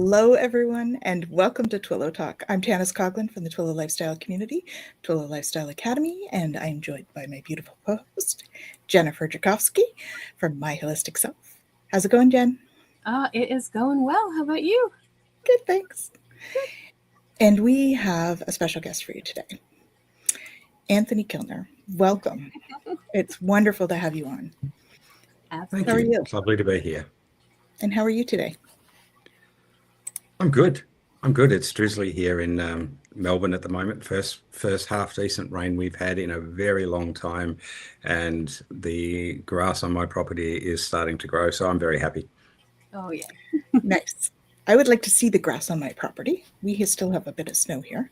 Hello, everyone, and welcome to Twillow Talk. I'm Tanis Coughlin from the Twillow Lifestyle Community, Twillow Lifestyle Academy, and I'm joined by my beautiful co-host, Jennifer Jakowski from My Holistic Self. How's it going, Jen? It is going well. How about you? Good, thanks. Good. And we have a special guest for you today, Anthony Kilner. Welcome. It's wonderful to have you on. Absolutely. Thank you. It's lovely to be here. And how are you today? I'm good. It's drizzly here in Melbourne at the moment. First half decent rain we've had in a very long time, and the grass on my property is starting to grow, so I'm very happy. Oh yeah. Nice. I would like to see the grass on my property. We still have a bit of snow here.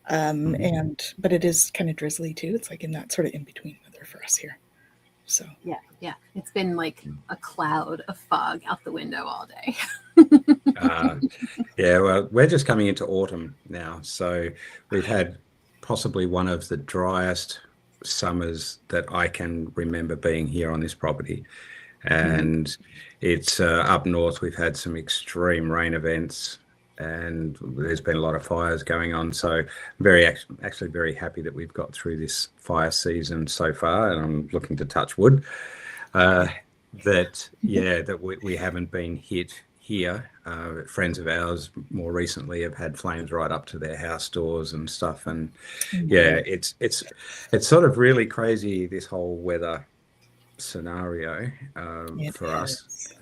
But it is kind of drizzly too. It's like in that sort of in-between weather for us here. So yeah. It's been like a cloud of fog out the window all day. Well, we're just coming into autumn now, so we've had possibly one of the driest summers that I can remember being here on this property. And it's up north. We've had some extreme rain events, and there's been a lot of fires going on. So actually very happy that we've got through this fire season so far, and I'm looking to touch wood that we haven't been hit here. Friends of ours more recently have had flames right up to their house doors and stuff, and it's sort of really crazy, this whole weather scenario for us.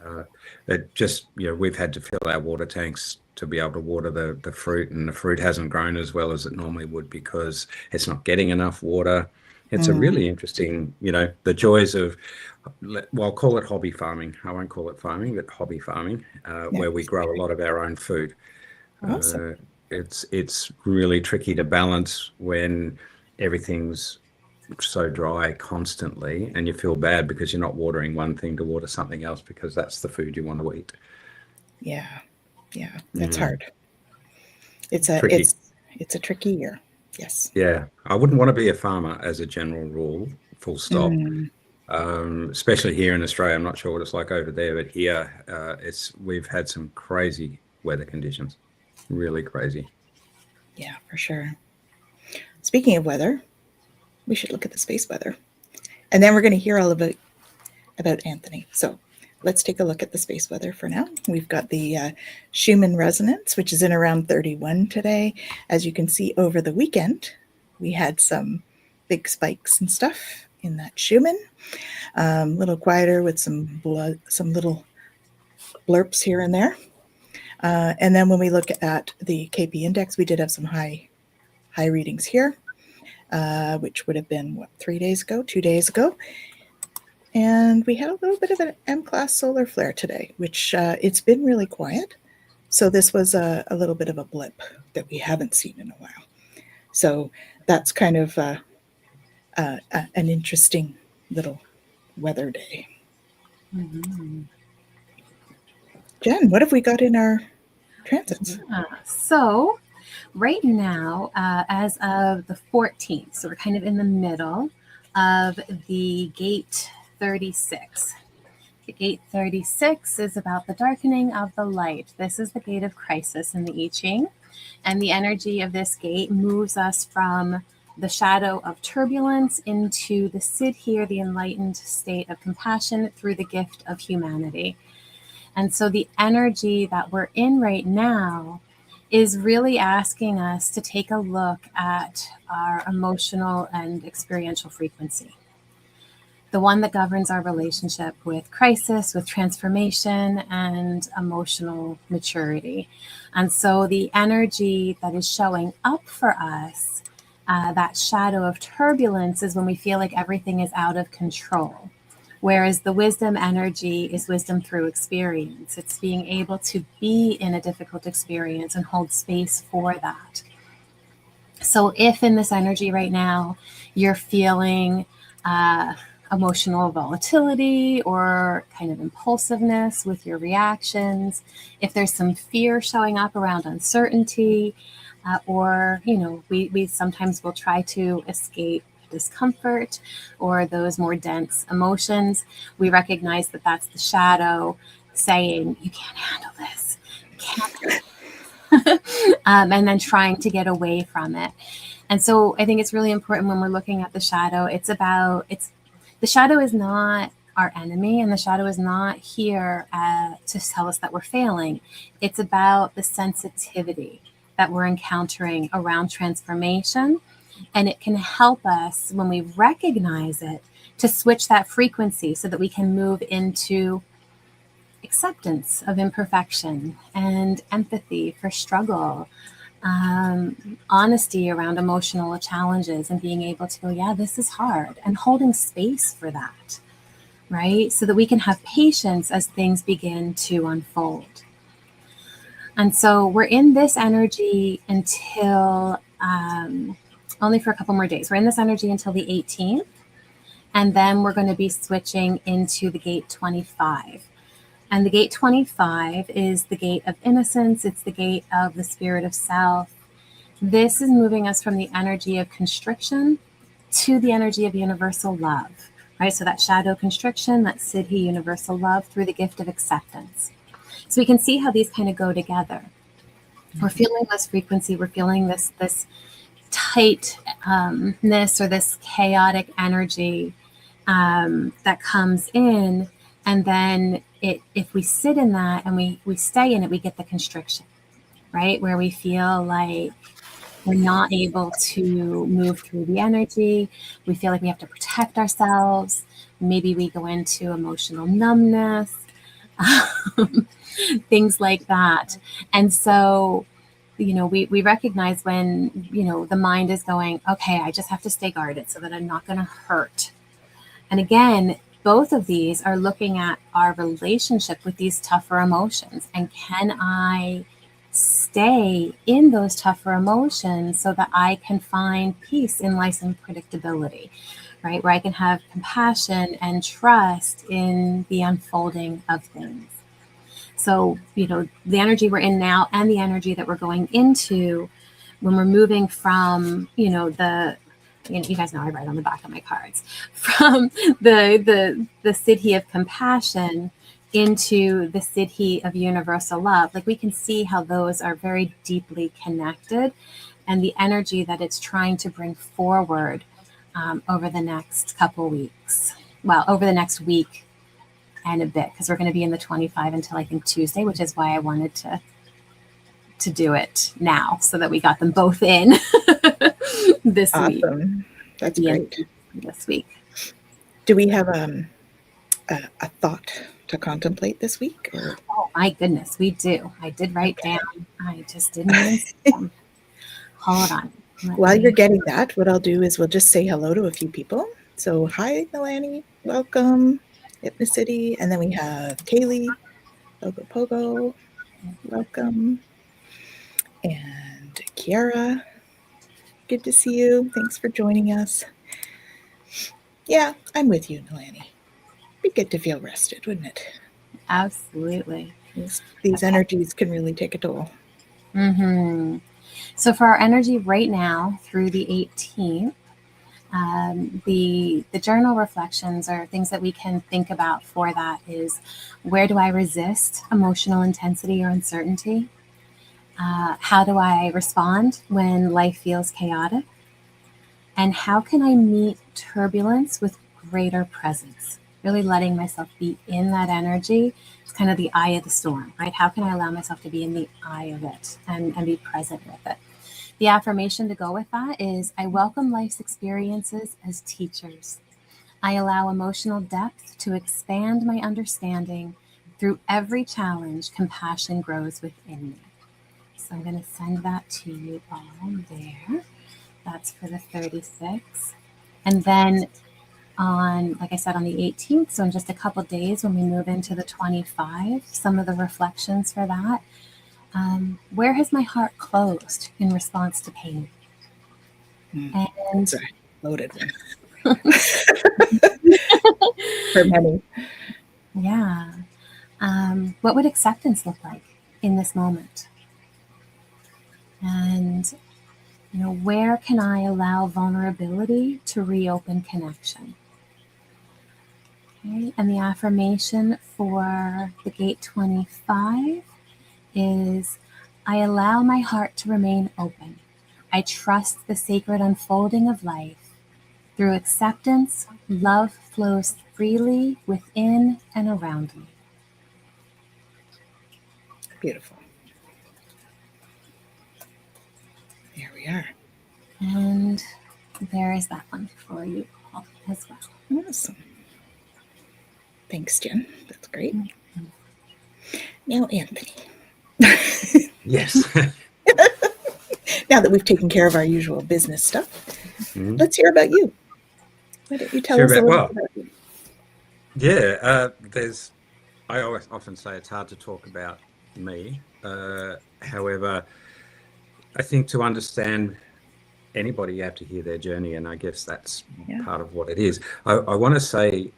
It just, we've had to fill our water tanks to be able to water the fruit, and the fruit hasn't grown as well as it normally would because it's not getting enough water. It's a really interesting, the joys of, well, I'll call it hobby farming. I won't call it farming, but hobby farming, where we grow a lot of our own food. Awesome. It's really tricky to balance when everything's so dry constantly, and you feel bad because you're not watering one thing to water something else because that's the food you want to eat. Yeah, that's hard. It's a tricky year. Yes. Yeah, I wouldn't want to be a farmer as a general rule, full stop. Especially here in Australia. I'm not sure what it's like over there, but here we've had some crazy weather conditions, really crazy. Yeah, for sure. Speaking of weather, we should look at the space weather, and then we're going to hear all about Anthony. So let's take a look at the space weather for now. We've got the Schumann resonance, which is in around 31 today. As you can see, over the weekend, we had some big spikes and stuff in that Schumann. A little quieter with some little blurps here and there. And then when we look at the KP index, we did have some high readings here, which would have been 2 days ago. And we had a little bit of an M-class solar flare today, which it's been really quiet. So this was a little bit of a blip that we haven't seen in a while. So that's kind of an interesting little weather day. Jen, what have we got in our transits? So right now, as of the 14th, so we're kind of in the middle of the gate 36. The gate 36 is about the darkening of the light. This is the gate of crisis in the I Ching. And the energy of this gate moves us from the shadow of turbulence into the Siddhi, the enlightened state of compassion through the gift of humanity. And so the energy that we're in right now is really asking us to take a look at our emotional and experiential frequency. The one that governs our relationship with crisis, with transformation, and emotional maturity. And so the energy that is showing up for us, that shadow of turbulence, is when we feel like everything is out of control. Whereas the wisdom energy is wisdom through experience. It's being able to be in a difficult experience and hold space for that. So if in this energy right now, you're feeling emotional volatility or kind of impulsiveness with your reactions, if there's some fear showing up around uncertainty, or, we sometimes will try to escape discomfort or those more dense emotions, we recognize that that's the shadow saying, you can't handle this. You encountering and then trying to get away from it. And so I think it's really important when we're looking at the shadow, the shadow is not our enemy, and the shadow is not here to tell us that we're failing. It's about the sensitivity that we're encountering around transformation. And it can help us when we recognize it to switch that frequency so that we can move into acceptance of imperfection and empathy for struggle, honesty around emotional challenges, and being able to go, yeah, this is hard, and holding space for that, right? So that we can have patience as things begin to unfold. And so we're in this energy until only for a couple more days. We're in this energy until the 18th, and then we're going to be switching into the gate 25. And the gate 25 is the gate of innocence. It's the gate of the spirit of self. This is moving us from the energy of constriction to the energy of universal love, right? So that shadow constriction, that Siddhi universal love through the gift of acceptance. So we can see how these kind of go together. We're feeling this frequency. We're feeling this tightness or this chaotic energy that comes in. And then if we sit in that and we stay in it, we get the constriction, right? Where we feel like we're not able to move through the energy. We feel like we have to protect ourselves. Maybe we go into emotional numbness, things like that. And so, we recognize when, the mind is going, okay, I just have to stay guarded so that I'm not going to hurt. And again, both of these are looking at our relationship with these tougher emotions. And can I stay in those tougher emotions so that I can find peace in life's unpredictability, right? Where I can have compassion and trust in the unfolding of things. So, the energy we're in now and the energy that we're going into when we're moving from, you guys know I write on the back of my cards, from the Siddhi of compassion into the Siddhi of universal love. Like, we can see how those are very deeply connected, and the energy that it's trying to bring forward over the next couple weeks. Well, over the next week and a bit, because we're going to be in the 25 until I think Tuesday, which is why I wanted to do it now so that we got them both in this week. Awesome. That's great. This week. Do we have a thought to contemplate this week? Or? Oh my goodness, we do. I did write down. I just didn't even see them. Hold on. While you're getting that, what I'll do is we'll just say hello to a few people. So hi, Nalani. Welcome. Hypnocity. And then we have Kaylee. Logo Pogo. Welcome. And Kiara. Good to see you. Thanks for joining us. Yeah, I'm with you, Nalani. Be good to feel rested, wouldn't it? Absolutely. These energies can really take a toll. Mm-hmm. So for our energy right now through the 18th, the journal reflections or things that we can think about for that is, where do I resist emotional intensity or uncertainty? How do I respond when life feels chaotic? And how can I meet turbulence with greater presence? Really letting myself be in that energy. It's kind of the eye of the storm, right? How can I allow myself to be in the eye of it and be present with it? The affirmation to go with that is, I welcome life's experiences as teachers. I allow emotional depth to expand my understanding. Through every challenge, compassion grows within me. So I'm going to send that to you all there. That's for the 36. And then on, like I said, on the 18th, so in just a couple of days when we move into the 25, some of the reflections for that. Where has my heart closed in response to pain? And Sorry, loaded one. For many. Yeah. What would acceptance look like in this moment? And, where can I allow vulnerability to reopen connection? Okay. And the affirmation for the gate 25 is I allow my heart to remain open. I trust the sacred unfolding of life. Through acceptance, love flows freely within and around me. Beautiful. There we are. And there is that one for you all as well. Awesome. Thanks, Jen. That's great. Now, Anthony. Yes. Now that we've taken care of our usual business stuff, let's hear about you. Why don't you tell us a little bit about you? Yeah, I always often say it's hard to talk about me. However, I think to understand anybody, you have to hear their journey, and I guess that's part of what it is. I want to say,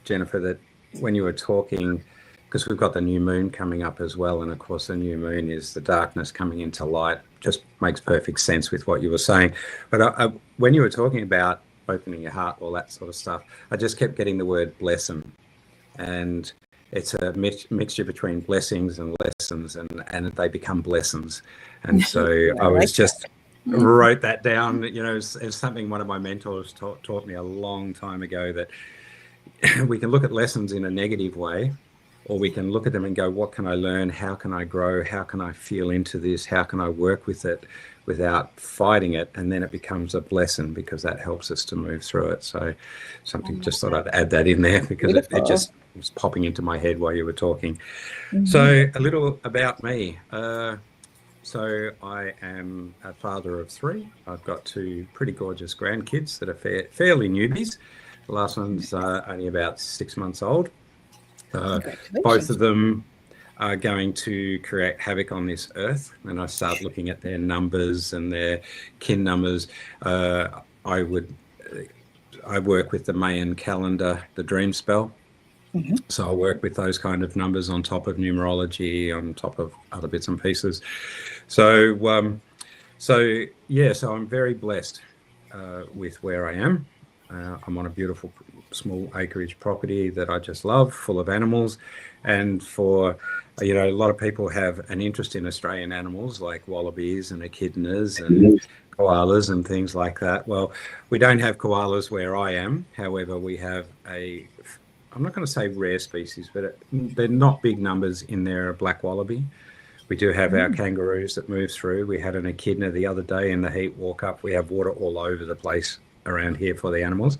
Jennifer, that when you were talking, because we've got the new moon coming up as well, and of course the new moon is the darkness coming into light, just makes perfect sense with what you were saying. But when you were talking about opening your heart, all that sort of stuff, I just kept getting the word blessing, and it's a mixture between blessings and lessons, and they become blessings. And so I was just wrote that down. You know, it's something one of my mentors taught me a long time ago, that we can look at lessons in a negative way, or we can look at them and go, what can I learn? How can I grow? How can I feel into this? How can I work with it without fighting it? And then it becomes a blessing, because that helps us to move through it. So something, just thought I'd add that in there, because it just was popping into my head while you were talking. So a little about me. So I am a father of 3. I've got 2 pretty gorgeous grandkids that are fairly newbies. The last one's only about 6 months old. Both of them are going to create havoc on this earth, and I start looking at their numbers and their kin numbers. I work with the Mayan calendar, the dream spell. So I work with those kind of numbers on top of numerology, on top of other bits and pieces. So I'm very blessed with where I am. I'm on a beautiful small acreage property that I just love, full of animals. And for, a lot of people have an interest in Australian animals like wallabies and echidnas and koalas and things like that. Well, we don't have koalas where I am. However, we have I'm not going to say rare species, but they're not big numbers in there, a black wallaby. We do have our kangaroos that move through. We had an echidna the other day in the heat walk up. We have water all over the place around here for the animals.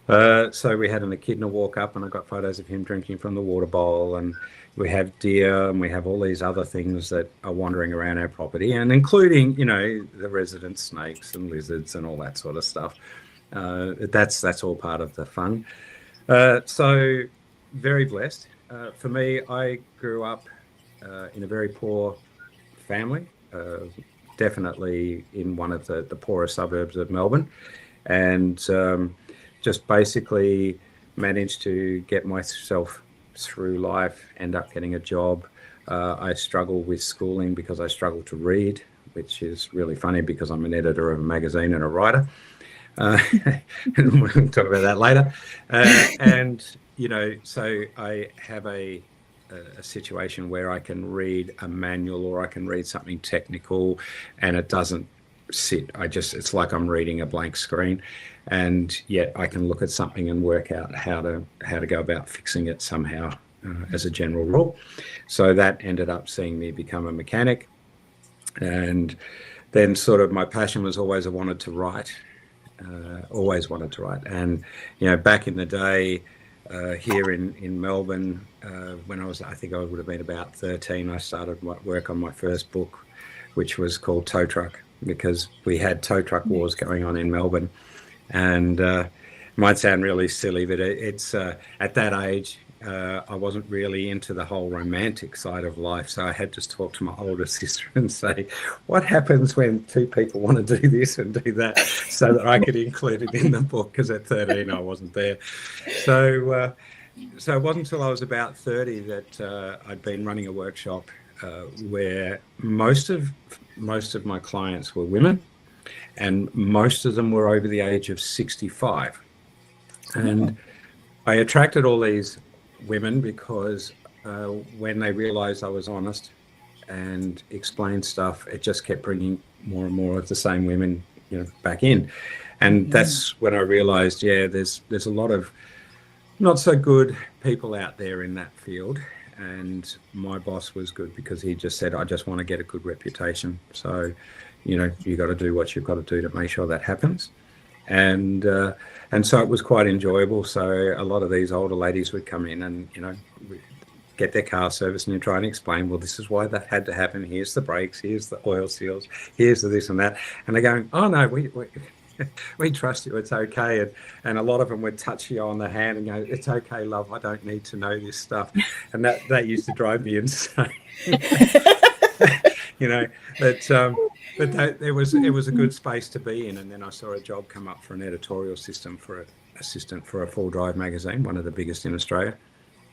So we had an echidna walk up, and I got photos of him drinking from the water bowl. And we have deer, and we have all these other things that are wandering around our property, and including, the resident snakes and lizards and all that sort of stuff. That's all part of the fun. So very blessed. For me, I grew up in a very poor family, definitely in one of the poorer suburbs of Melbourne, and just basically managed to get myself through life, end up getting a job. I struggle with schooling because I struggle to read, which is really funny because I'm an editor of a magazine and a writer. And we'll talk about that later. So I have a situation where I can read a manual, or I can read something technical, and it doesn't sit. It's like I'm reading a blank screen, and yet I can look at something and work out how to go about fixing it somehow, as a general rule. So that ended up seeing me become a mechanic, and then sort of my passion was always I wanted to write. Always wanted to write. And back in the day, here in Melbourne, when I think I would have been about 13, I started work on my first book, which was called Tow Truck, because we had tow truck wars going on in Melbourne. And it might sound really silly, but it's at that age, I wasn't really into the whole romantic side of life. So I had to talk to my older sister and say, what happens when 2 people want to do this and do that, so that I could include it in the book, because at 13 I wasn't there. So it wasn't until I was about 30 that I'd been running a workshop where most of my clients were women, and most of them were over the age of 65. And I attracted all these women because when they realized I was honest, and explain stuff, it just kept bringing more and more of the same women, back in. And that's when I realized, there's a lot of not so good people out there in that field. And my boss was good because he just said, I just want to get a good reputation. So, you got to do what you've got to do to make sure that happens. And so it was quite enjoyable. So a lot of these older ladies would come in and, get their car serviced, and you try and explain, well, this is why that had to happen. Here's the brakes, here's the oil seals, here's the this and that. And they're going, oh, no, we trust you, it's okay. And a lot of them would touch you on the hand and go, it's okay, love, I don't need to know this stuff. And that used to drive me insane. But it was a good space to be in. And then I saw a job come up for an editorial assistant for a full drive magazine, one of the biggest in Australia.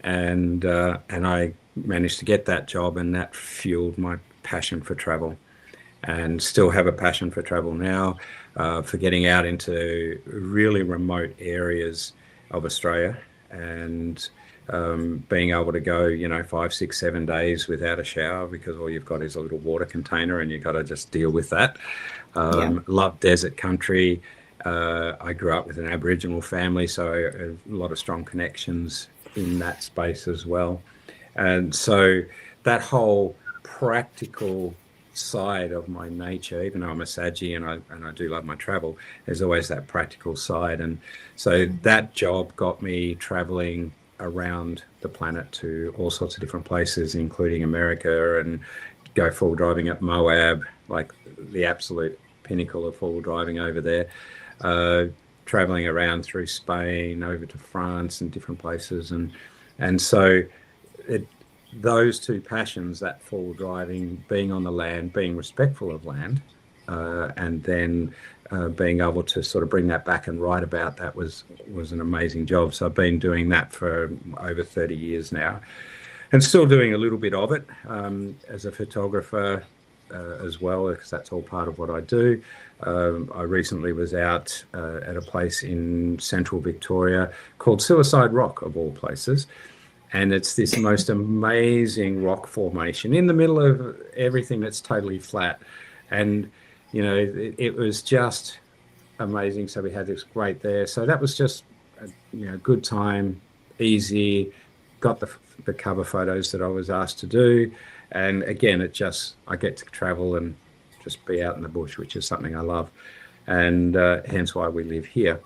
And I managed to get that job, and that fueled my passion for travel, and still have a passion for travel now, for getting out into really remote areas of Australia, and being able to go, 5, 6, 7 days without a shower because all you've got is a little water container and you've got to just deal with that. Love desert country. I grew up with an Aboriginal family, so a lot of strong connections in that space as well. And so that whole practical side of my nature, even though I'm a Saggy and I do love my travel, there's always that practical side. And so that job got me traveling around the planet to all sorts of different places, including America, and go full driving at Moab, like the absolute pinnacle of full driving over there. Traveling around through Spain, over to France and different places. And so those two passions, that full driving, being on the land, being respectful of land, and then being able to sort of bring that back and write about that was an amazing job. So I've been doing that for over 30 years now, and still doing a little bit of it as a photographer as well, because that's all part of what I do. I recently was out at a place in central Victoria called Suicide Rock, of all places. And it's this most amazing rock formation in the middle of everything that's totally flat. And, it was just amazing. So we had this great there. So that was just, a good time, easy, got the cover photos that I was asked to do. And again, I get to travel and just be out in the bush, which is something I love. And hence why we live here.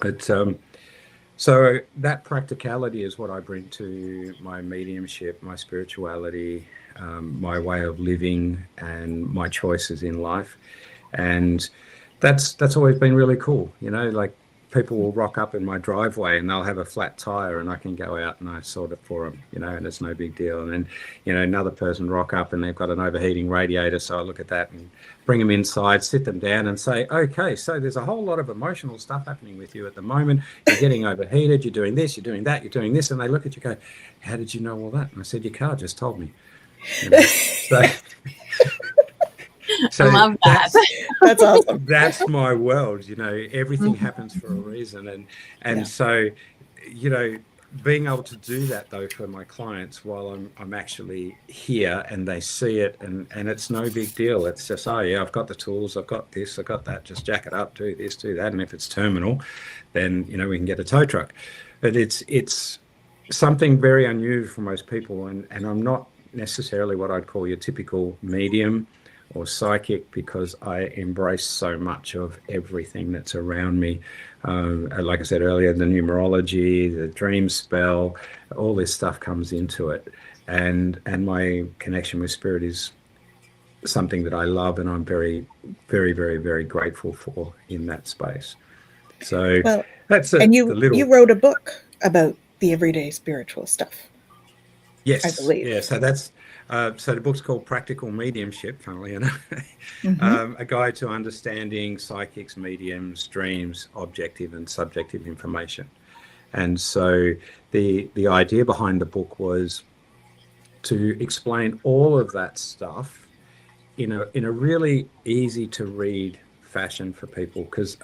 But so that practicality is what I bring to my mediumship, my spirituality, my way of living, and my choices in life. And that's always been really cool. Like people will rock up in my driveway and they'll have a flat tire, and I can go out and I sort it for them, and it's no big deal. And then, another person rock up and they've got an overheating radiator. So I look at that and bring them inside, sit them down and say, okay, so there's a whole lot of emotional stuff happening with you at the moment. You're getting overheated, you're doing this, you're doing that, you're doing this. And they look at you and go, how did you know all that? And I said, your car just told me. So I love that. That's awesome. That's my world. Everything happens for a reason. And so, being able to do that though for my clients while I'm actually here and they see it, and it's no big deal. It's just, oh yeah, I've got the tools, I've got this, I've got that, just jack it up, do this, do that. And if it's terminal, then we can get a tow truck. But it's something very unusual for most people, and I'm not necessarily what I'd call your typical medium or psychic, because I embrace so much of everything that's around me. Like I said earlier, the numerology, the dream spell, all this stuff comes into it. And my connection with spirit is something that I love, and I'm very, very, very, very grateful for in that space. So that's it. And you wrote a book about the everyday spiritual stuff. Yes, I believe. Yeah, so that's so the book's called Practical Mediumship, funnily enough. A guide to understanding psychics, mediums, dreams, objective and subjective information. And so the idea behind the book was to explain all of that stuff in a really easy to read fashion for people, because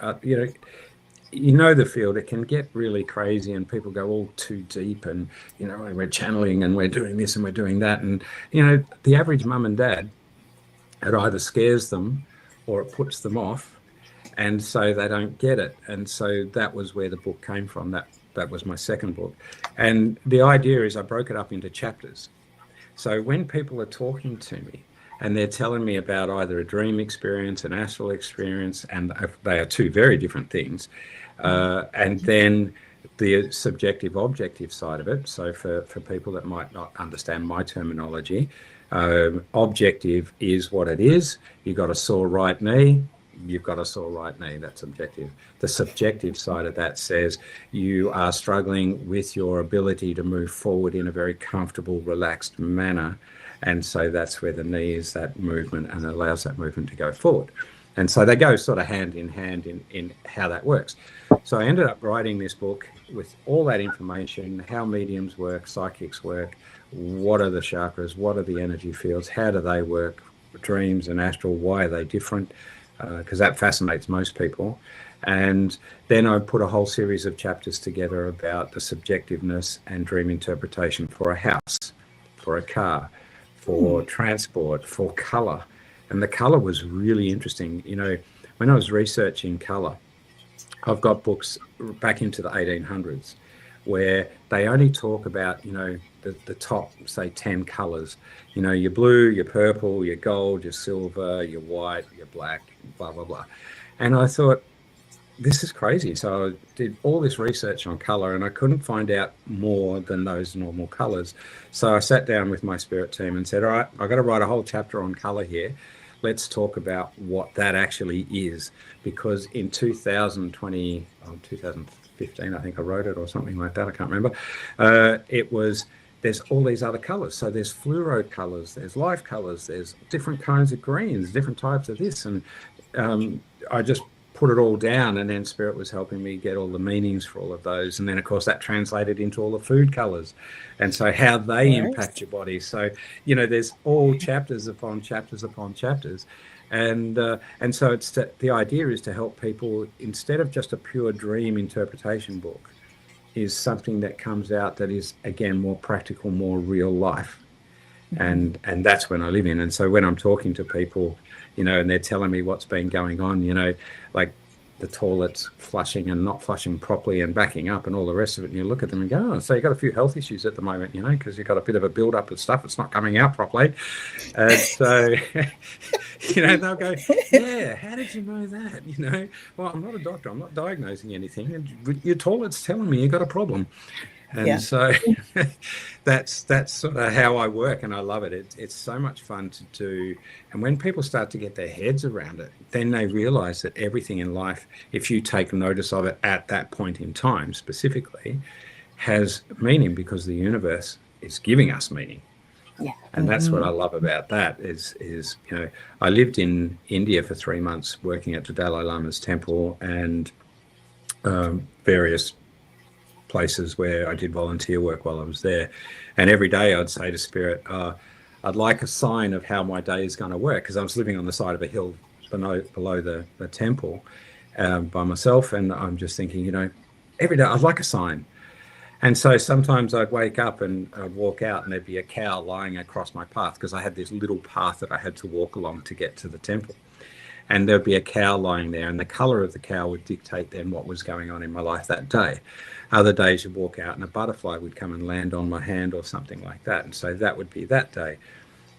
you know the field, it can get really crazy and people go all too deep and, you know, we're channeling and we're doing this and we're doing that. And, you know, the average mum and dad, it either scares them or it puts them off, and so they don't get it. And so that was where the book came from. That was my second book. And the idea is I broke it up into chapters. So when people are talking to me and they're telling me about either a dream experience, an astral experience, and they are two very different things, and then the subjective objective side of it. So for people that might not understand my terminology, objective is what it is. You've got a sore right knee, you've got a sore right knee, that's objective. The subjective side of that says you are struggling with your ability to move forward in a very comfortable, relaxed manner. And so that's where the knee is that movement and allows that movement to go forward. And so they go sort of hand in hand in how that works. So I ended up writing this book with all that information, how mediums work, psychics work, what are the chakras, what are the energy fields, how do they work, dreams and astral, why are they different? Because that fascinates most people. And then I put a whole series of chapters together about the subjectiveness and dream interpretation for a house, for a car, for transport, for colour. And the colour was really interesting. You know, when I was researching colour, I've got books back into the 1800s where they only talk about, you know, the top, say, 10 colours. You know, your blue, your purple, your gold, your silver, your white, your black, blah, blah, blah. And I thought, this is crazy. So I did all this research on colour and I couldn't find out more than those normal colours. So I sat down with my spirit team and said, all right, I've got to write a whole chapter on colour here. Let's talk about what that actually is. Because in 2015, I think I wrote it or something like that, I can't remember. There's all these other colours. So there's fluoro colours, there's life colours, there's different kinds of greens, different types of this. And I just put it all down, and then Spirit was helping me get all the meanings for all of those. And then, of course, that translated into all the food colours. And so how they impact your body. So, you know, there's all chapters upon chapters upon chapters. And so it's the idea is to help people, instead of just a pure dream interpretation book, is something that comes out that is, again, more practical, more real life. And that's when I live in. And so when I'm talking to people, you know, and they're telling me what's been going on, you know, like the toilets flushing and not flushing properly and backing up and all the rest of it, and you look at them and go, oh, so you've got a few health issues at the moment, you know, because you've got a bit of a build-up of stuff that's not coming out properly. And so, you know, they'll go, yeah, how did you know that? You know, well, I'm not a doctor, I'm not diagnosing anything, and your toilet's telling me you've got a problem. And so that's sort of how I work, and I love it. It's so much fun to do. And when people start to get their heads around it, then they realize that everything in life, if you take notice of it at that point in time specifically, has meaning, because the universe is giving us meaning. Yeah. And that's what I love about that is, you know, I lived in India for 3 months working at the Dalai Lama's temple and various places where I did volunteer work while I was there. And every day I'd say to Spirit, I'd like a sign of how my day is going to work, because I was living on the side of a hill below the temple by myself. And I'm just thinking, you know, every day I'd like a sign. And so sometimes I'd wake up and I'd walk out and there'd be a cow lying across my path, because I had this little path that I had to walk along to get to the temple. And there'd be a cow lying there, and the colour of the cow would dictate then what was going on in my life that day. Other days you'd walk out and a butterfly would come and land on my hand or something like that. And so that would be that day.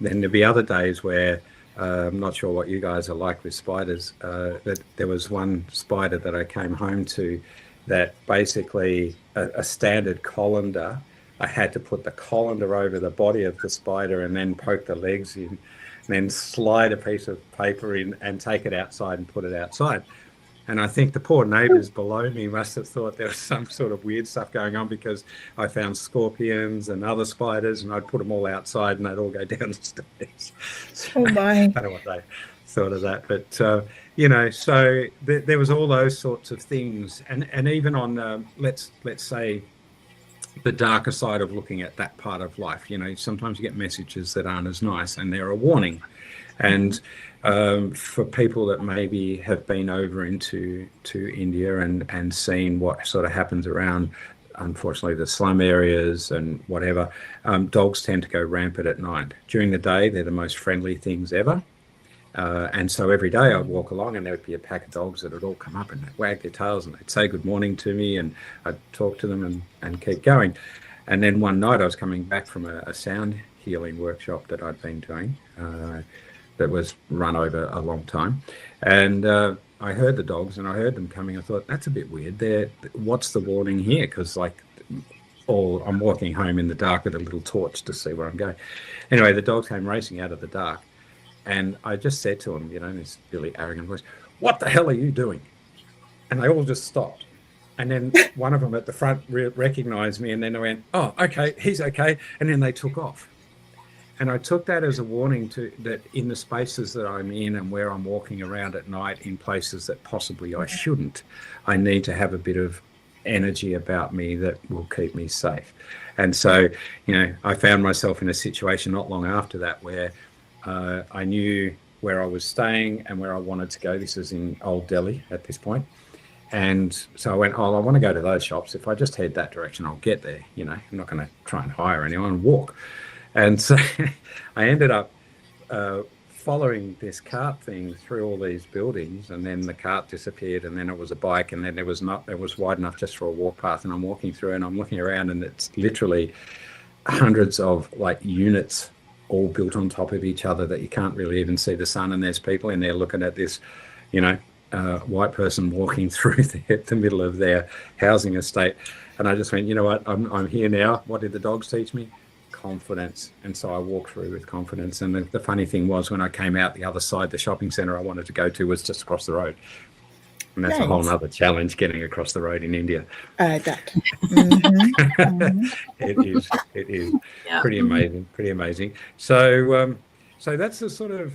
Then there'd be other days where, I'm not sure what you guys are like with spiders, that there was one spider that I came home to that basically a standard colander, I had to put the colander over the body of the spider and then poke the legs in, and then slide a piece of paper in and take it outside and put it outside. And I think the poor neighbours below me must have thought there was some sort of weird stuff going on, because I found scorpions and other spiders and I'd put them all outside and they'd all go down the stairs. So, Oh my. I don't know what they thought of that. But, you know, so there was all those sorts of things. And even on, let's say, the darker side of looking at that part of life, you know, sometimes you get messages that aren't as nice and they're a warning. And for people that maybe have been over to India and seen what sort of happens around, unfortunately, the slum areas and whatever, dogs tend to go rampant at night. During the day, they're the most friendly things ever. And so every day I'd walk along and there would be a pack of dogs that would all come up and they'd wag their tails and they'd say good morning to me, and I'd talk to them and keep going. And then one night I was coming back from a sound healing workshop that I'd been doing that was run over a long time. And I heard the dogs and I heard them coming. I thought, that's a bit weird. What's the warning here? Because I'm walking home in the dark with a little torch to see where I'm going. Anyway, the dogs came racing out of the dark. And I just said to them, in this really arrogant voice, what the hell are you doing? And they all just stopped. And then one of them at the front recognized me, and then I went, oh, okay, he's okay. And then they took off. And I took that as a warning that in the spaces that I'm in and where I'm walking around at night in places that possibly I shouldn't, I need to have a bit of energy about me that will keep me safe. And so, I found myself in a situation not long after that where I knew where I was staying and where I wanted to go. This is in Old Delhi at this point. And so I went, I want to go to those shops. If I just head that direction, I'll get there. I'm not going to try and hire anyone and walk. And so I ended up following this cart thing through all these buildings, and then the cart disappeared, and then it was a bike, and then it was wide enough just for a walk path, and I'm walking through and I'm looking around, and it's literally hundreds of units all built on top of each other that you can't really even see the sun, and there's people in there looking at this, white person walking through the middle of their housing estate. And I just went, you know what, I'm here now. What did the dogs teach me? Confidence. And so I walked through with confidence. And the funny thing was, when I came out the other side, the shopping centre I wanted to go to was just across the road. And that's a whole nother challenge, getting across the road in India. That. Mm-hmm. It is yeah. Pretty amazing. So that's the sort of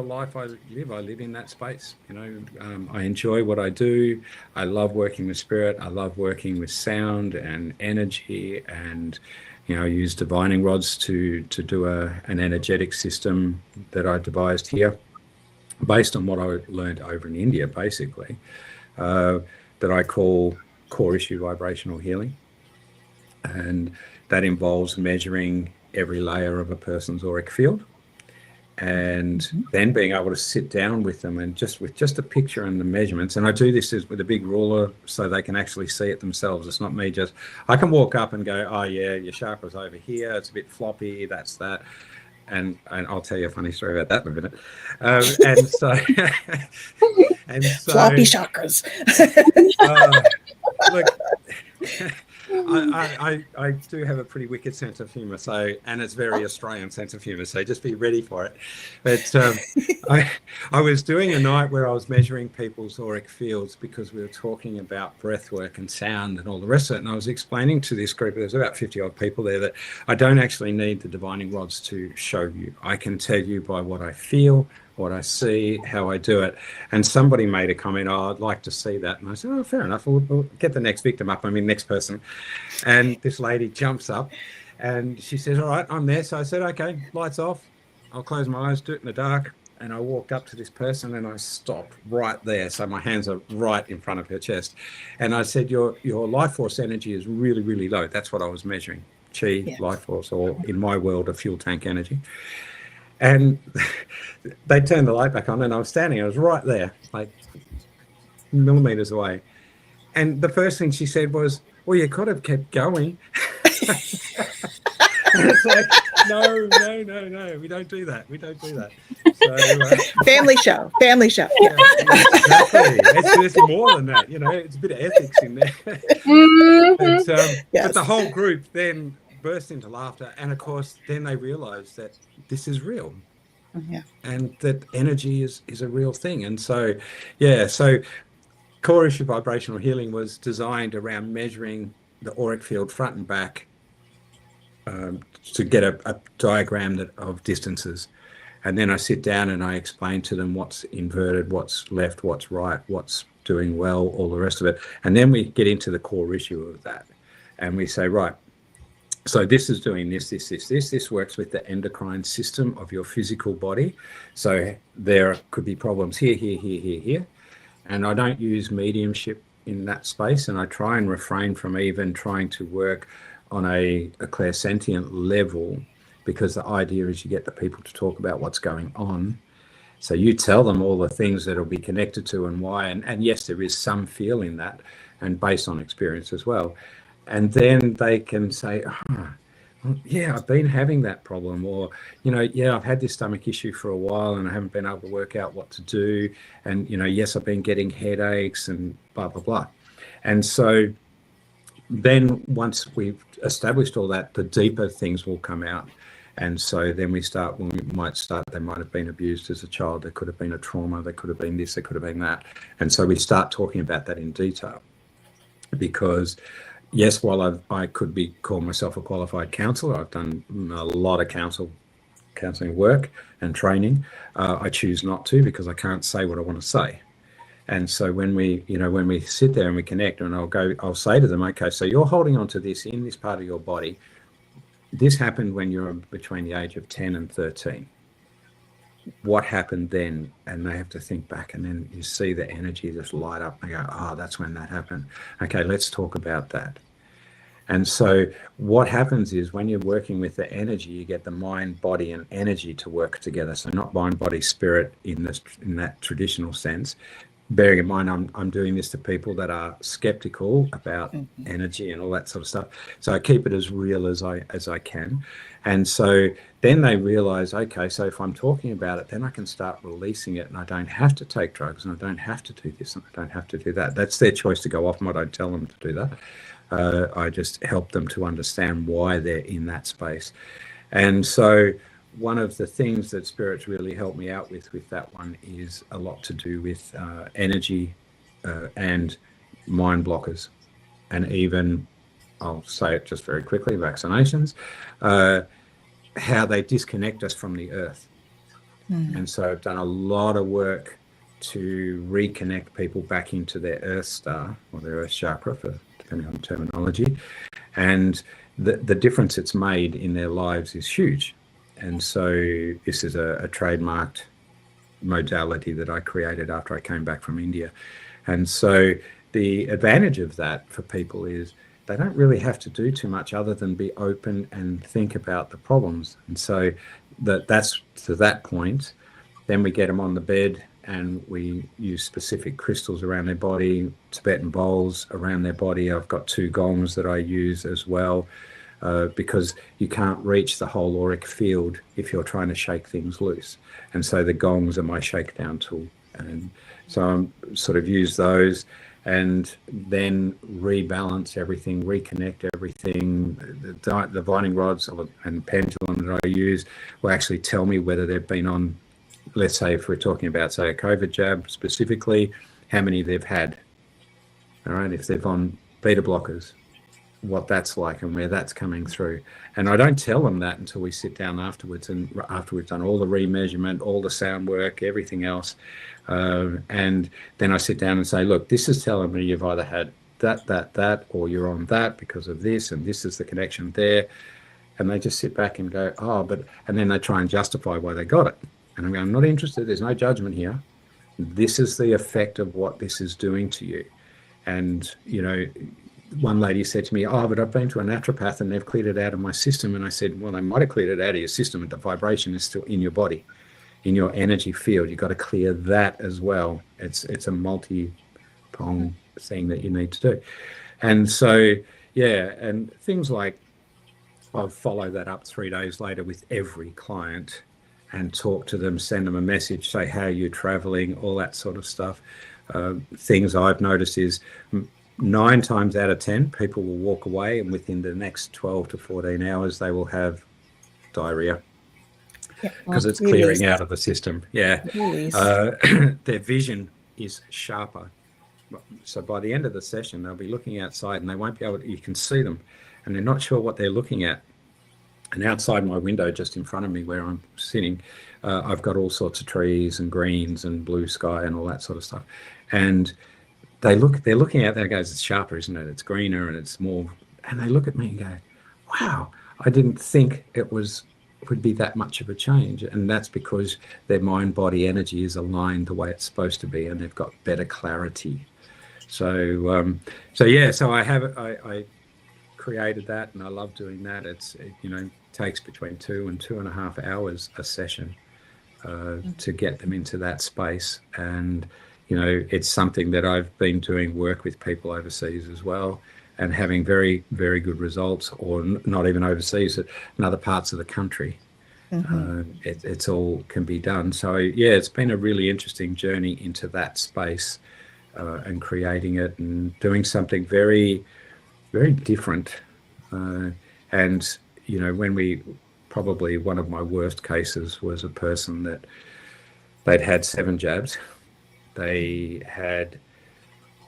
life I live. I live in that space. I enjoy what I do. I love working with spirit. I love working with sound and energy, and I use divining rods to do an energetic system that I devised here, based on what I learned over in India, basically, that I call core issue vibrational healing. And that involves measuring every layer of a person's auric field, and then being able to sit down with them and with just a picture and the measurements. And I do this with a big ruler so they can actually see it themselves. It's not me I can walk up and go, oh yeah, your chakra's over here, it's a bit floppy, that's that. And I'll tell you a funny story about that in a minute. And so floppy chakras. Look, I do have a pretty wicked sense of humour, and it's very Australian sense of humour, so just be ready for it. But I was doing a night where I was measuring people's auric fields, because we were talking about breath work and sound and all the rest of it, and I was explaining to this group, there's about 50 odd people there, that I don't actually need the divining rods to show you. I can tell you by what I feel, what I see, how I do it. And somebody made a comment, oh, I'd like to see that. And I said, oh, fair enough, we'll get the next victim up, next person. And this lady jumps up and she says, all right, I'm there. So I said, okay, lights off. I'll close my eyes, do it in the dark. And I walked up to this person and I stopped right there. So my hands are right in front of her chest. And I said, your life force energy is really, really low. That's what I was measuring. Chi, yes. Life force, or in my world, a fuel tank energy. And they turned the light back on, and I was right there, millimeters away. And the first thing she said was, well, you could have kept going. And it's like, no, we don't do that. So, family show. Yeah, exactly. There's more than that, it's a bit of ethics in there. Yes. But the whole group then burst into laughter, and of course then they realized that this is real. Yeah. And that energy is a real thing. And so core issue vibrational healing was designed around measuring the auric field front and back, to get a diagram of distances. And then I sit down and I explain to them what's inverted, what's left, what's right, what's doing well, all the rest of it. And then we get into the core issue of that, and we say, right, So this is doing this works with the endocrine system of your physical body. So there could be problems here. And I don't use mediumship in that space, and I try and refrain from even trying to work on a clairsentient level, because the idea is you get the people to talk about what's going on. So you tell them all the things that will be connected to and why, and yes, there is some feel in that, and based on experience as well. And then they can say, oh, well, yeah, I've been having that problem, or, yeah, I've had this stomach issue for a while and I haven't been able to work out what to do. And, yes, I've been getting headaches and blah, blah, blah. And so then once we've established all that, the deeper things will come out. And so then they might have been abused as a child. There could have been a trauma. There could have been this, there could have been that. And so we start talking about that in detail, because yes, while I could call myself a qualified counsellor, I've done a lot of counselling work and training. I choose not to, because I can't say what I want to say. And so when we sit there and we connect, and I'll say to them, okay, so you're holding on to this in this part of your body. This happened when you were between the age of 10 and 13. What happened then? And they have to think back, and then you see the energy just light up. And they go, oh, that's when that happened. Okay, let's talk about that. And so what happens is, when you're working with the energy, you get the mind, body, and energy to work together. So not mind, body, spirit in that traditional sense. Bearing in mind, I'm doing this to people that are skeptical about energy and all that sort of stuff. So I keep it as real as I can. And so then they realize, okay, so if I'm talking about it, then I can start releasing it, and I don't have to take drugs, and I don't have to do this, and I don't have to do that. That's their choice to go off, and I don't tell them to do that. I just help them to understand why they're in that space. And so one of the things that spirits really helped me out with that one is a lot to do with energy and mind blockers, and even, I'll say it just very quickly, vaccinations, how they disconnect us from the earth. And so I've done a lot of work to reconnect people back into their earth star, or their earth chakra, depending on terminology. And the difference it's made in their lives is huge. And so this is a trademarked modality that I created after I came back from India. And so the advantage of that for people is they don't really have to do too much other than be open and think about the problems. And so that's to that point. Then we get them on the bed, and we use specific crystals around their body, Tibetan bowls around their body. I've got 2 gongs that I use as well. Because you can't reach the whole auric field if you're trying to shake things loose. And so the gongs are my shakedown tool. And so I'm sort of use those, and then rebalance everything, reconnect everything. The divining rods and pendulum that I use will actually tell me whether they've been on, let's say if we're talking about, say, a COVID jab specifically, how many they've had. All right, if they've on beta blockers, what that's like and where that's coming through. And I don't tell them that until we sit down afterwards, and after we've done all the remeasurement, all the sound work, everything else. And then I sit down and say, look, this is telling me you've either had that, or you're on that because of this, and this is the connection there. And they just sit back and go, oh, and then they try and justify why they got it. And I'm going, I'm not interested. There's no judgment here. This is the effect of what this is doing to you. And, one lady said to me, oh, but I've been to a naturopath and they've cleared it out of my system. And I said, well, they might have cleared it out of your system, but the vibration is still in your body, in your energy field. You've got to clear that as well. It's a multi-pronged thing that you need to do. And so, yeah, and things like I'll follow that up 3 days later with every client and talk to them, send them a message, say how you're traveling, all that sort of stuff. Things I've noticed is 9 times out of 10, people will walk away, and within the next 12 to 14 hours, they will have diarrhea, because it's clearing out of the system. Yeah. Their vision is sharper. So by the end of the session, they'll be looking outside, and they won't be able to, you can see them, and they're not sure what they're looking at. And outside my window, just in front of me where I'm sitting, I've got all sorts of trees and greens and blue sky and all that sort of stuff. And they're looking out there and goes, it's sharper, isn't it? It's greener and it's more. And they look at me and go, wow, I didn't think it would be that much of a change, and that's because their mind body energy is aligned the way it's supposed to be, and they've got better clarity. So I created that, and I love doing that. It takes between 2 and 2.5 hours a session to get them into that space. And it's something that I've been doing work with people overseas as well, and having very, very good results, or not even overseas, in other parts of the country. It's all can be done. So yeah, it's been a really interesting journey into that space, and creating it and doing something very, very different. And probably one of my worst cases was a person that they'd had 7 jabs.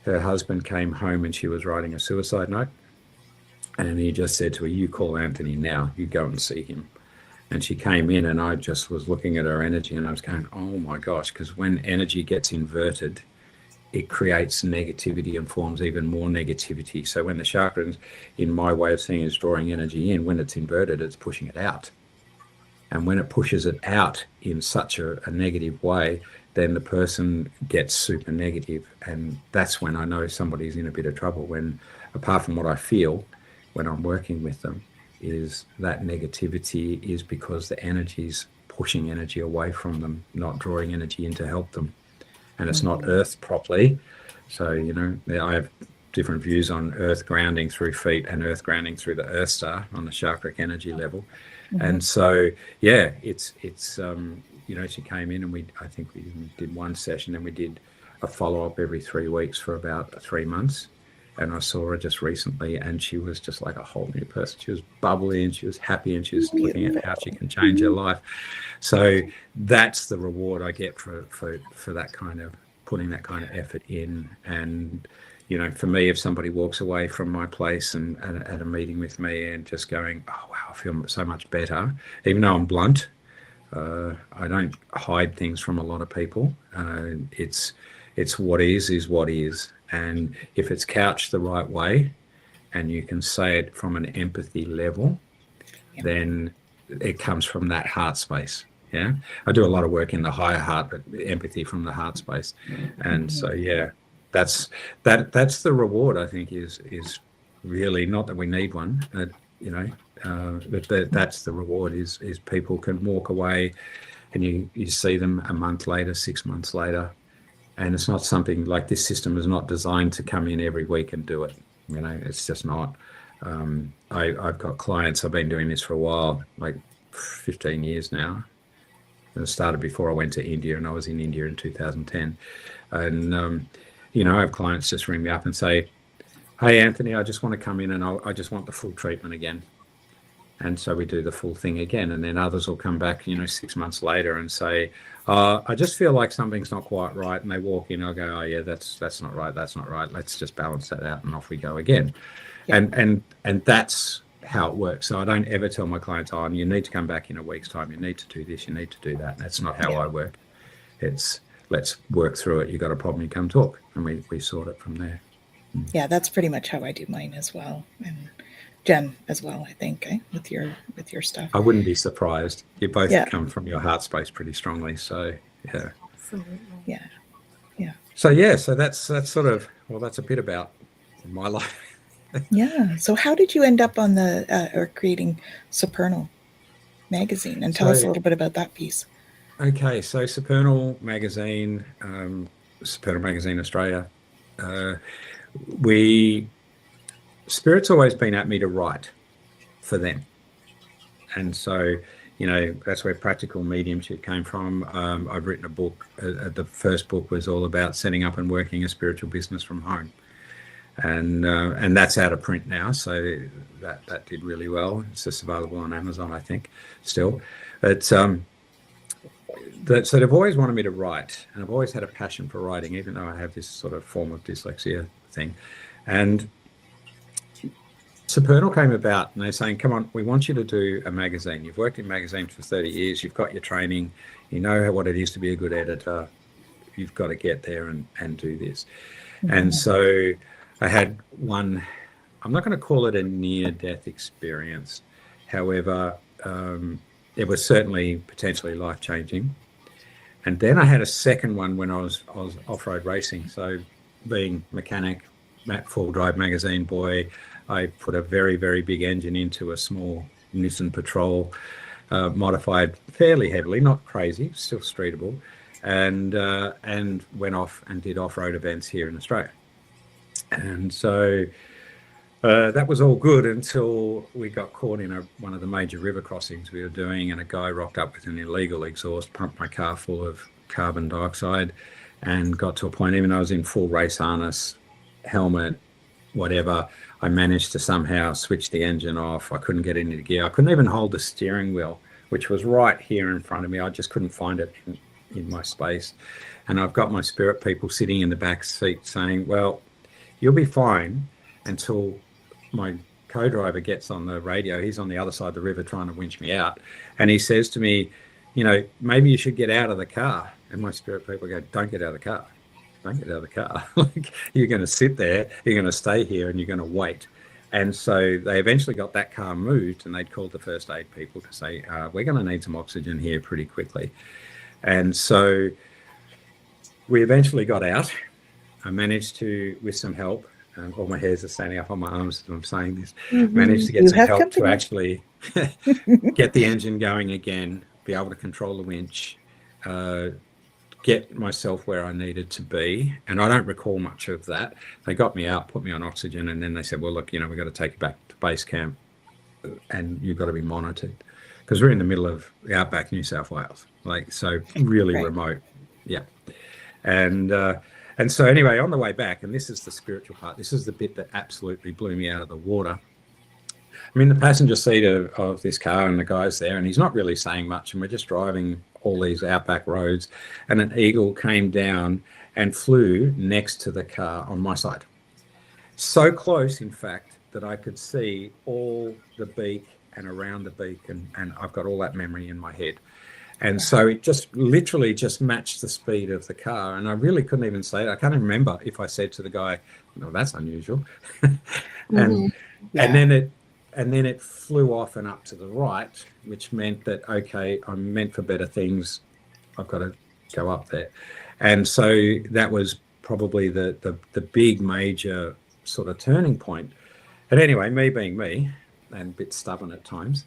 Her husband came home and she was writing a suicide note, and he just said to her, "You call Anthony now, you go and see him." And she came in, and I just was looking at her energy, and I was going, oh my gosh, because when energy gets inverted, it creates negativity and forms even more negativity. So when the chakra, in my way of seeing, is drawing energy in, when it's inverted, it's pushing it out. And when it pushes it out in such a negative way, then the person gets super negative. And that's when I know somebody's in a bit of trouble, when, apart from what I feel when I'm working with them, is that negativity is because the energy's pushing energy away from them, not drawing energy in to help them. And it's not earthed properly. So, I have different views on earth grounding through feet and earth grounding through the earth star on the chakric energy level. And so, yeah, it's she came in, and I think we did one session, and we did a follow-up every 3 weeks for about 3 months. And I saw her just recently, and she was just like a whole new person. She was bubbly, and she was happy, and she was looking at how she can change her life. So that's the reward I get for that kind of putting that kind of effort in. And for me, if somebody walks away from my place and at a meeting with me and just going, "Oh wow, I feel so much better," even though I'm blunt, I don't hide things from a lot of people. It's what is what is. And if it's couched the right way, and you can say it from an empathy level, then it comes from that heart space. Yeah, I do a lot of work in the higher heart, but empathy from the heart space. And so, yeah, that's the reward. I think is really, not that we need one, but that's the reward. Is people can walk away, and you see them a month later, 6 months later. And it's not something like, this system is not designed to come in every week and do it. It's just not. I've got clients, I've been doing this for a while, like 15 years now. It started before I went to India, and I was in India in 2010. And, I have clients just ring me up and say, "Hey, Anthony, I just want to come in, and I just want the full treatment again." And so we do the full thing again. And then others will come back, 6 months later and say, "I just feel like something's not quite right." And they walk in, I'll go, "Oh yeah, that's not right. That's not right. Let's just balance that out." And off we go again. Yeah. And that's how it works. So I don't ever tell my clients, "Oh, you need to come back in a week's time. You need to do this. You need to do that." That's not how I work. It's, let's work through it. You got a problem, you come talk, and we sort it from there. Yeah, that's pretty much how I do mine as well. And Jen as well, I think, with your stuff. I wouldn't be surprised. You both come from your heart space pretty strongly. So yeah. Absolutely. Yeah. So that's sort of, that's a bit about my life. Yeah. So how did you end up on or creating Supernal Magazine? And tell us a little bit about that piece. Okay, so Supernal Magazine Australia, Spirit's always been at me to write for them. And so, that's where practical mediumship came from. I've written a book. The first book was all about setting up and working a spiritual business from home. And that's out of print now. So that did really well. It's just available on Amazon, I think, still. But so they've always wanted me to write. And I've always had a passion for writing, even though I have this sort of form of dyslexia thing. And Supernal came about, and they're saying, "Come on, we want you to do a magazine. You've worked in magazines for 30 years. You've got your training. You know what it is to be a good editor. You've got to get there and do this." And so I had one, I'm not going to call it a near-death experience. However, it was certainly potentially life-changing. And then I had a second one when I was off-road racing. So being mechanic, full drive magazine boy, I put a very, very big engine into a small Nissan Patrol, modified fairly heavily, not crazy, still streetable, and went off and did off-road events here in Australia. And so that was all good until we got caught in one of the major river crossings we were doing, and a guy rocked up with an illegal exhaust, pumped my car full of carbon dioxide, and got to a point, even though I was in full race harness, helmet, whatever, I managed to somehow switch the engine off. I couldn't get into gear. I couldn't even hold the steering wheel, which was right here in front of me. I just couldn't find it in my space. And I've got my spirit people sitting in the back seat saying, well, you'll be fine until my co-driver gets on the radio. He's on the other side of the river trying to winch me out. And he says to me, you know, maybe you should get out of the car. And my spirit people go, don't get out of the car. Don't get out of the car. Like, you're going to sit there, you're going to stay here, and you're going to wait. And so they eventually got that car moved, and they'd called the first aid people to say, we're going to need some oxygen here pretty quickly. And so we eventually got out. I managed to, with some help, all my hairs are standing up on my arms as I'm saying this, managed to get some help to actually get the engine going again, be able to control the winch, get myself where I needed to be. And I don't recall much of that. They got me out, put me on oxygen, and then they said, well, look, you know, we've got to take you back to base camp and you've got to be monitored. Because we're in the middle of the outback New South Wales, like, so really remote. Yeah. And so anyway, on the way back, and this is the spiritual part, this is the bit that absolutely blew me out of the water. I'm in the passenger seat of this car, and the guy's there, and he's not really saying much, and we're just driving all these outback roads, and an eagle came down and flew next to the car on my side. So close, in fact, that I could see all the beak and around the beak, and I've got all that memory in my head. And so it just literally just matched the speed of the car. And I really couldn't even say it. I can't even remember if I said to the guy, no, that's unusual. And then it flew off and up to the right, which meant that, okay, I'm meant for better things. I've got to go up there. And so that was probably the big major sort of turning point. But anyway, me being me and a bit stubborn at times,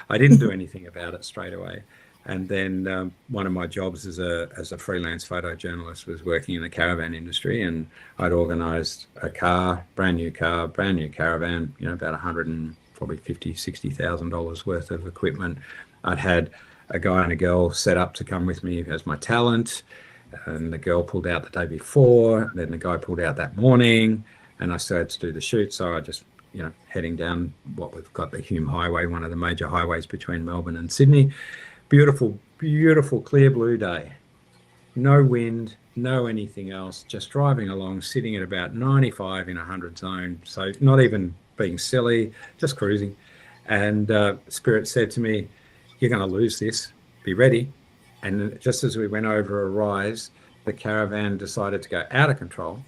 I didn't do anything about it straight away. And then one of my jobs as a freelance photojournalist was working in the caravan industry, and I'd organised a brand new caravan, you know, about $150,000-$60,000 worth of equipment. I'd had a guy and a girl set up to come with me as my talent, and the girl pulled out the day before, then the guy pulled out that morning, and I started to do the shoot. So I just, you know, heading down what we've got, the Hume Highway, one of the major highways between Melbourne and Sydney. Beautiful, beautiful, clear blue day. No wind, no anything else, just driving along, sitting at about 95 in 100 zone. So not even being silly, just cruising. And Spirit said to me, you're going to lose this, be ready. And just as we went over a rise, the caravan decided to go out of control,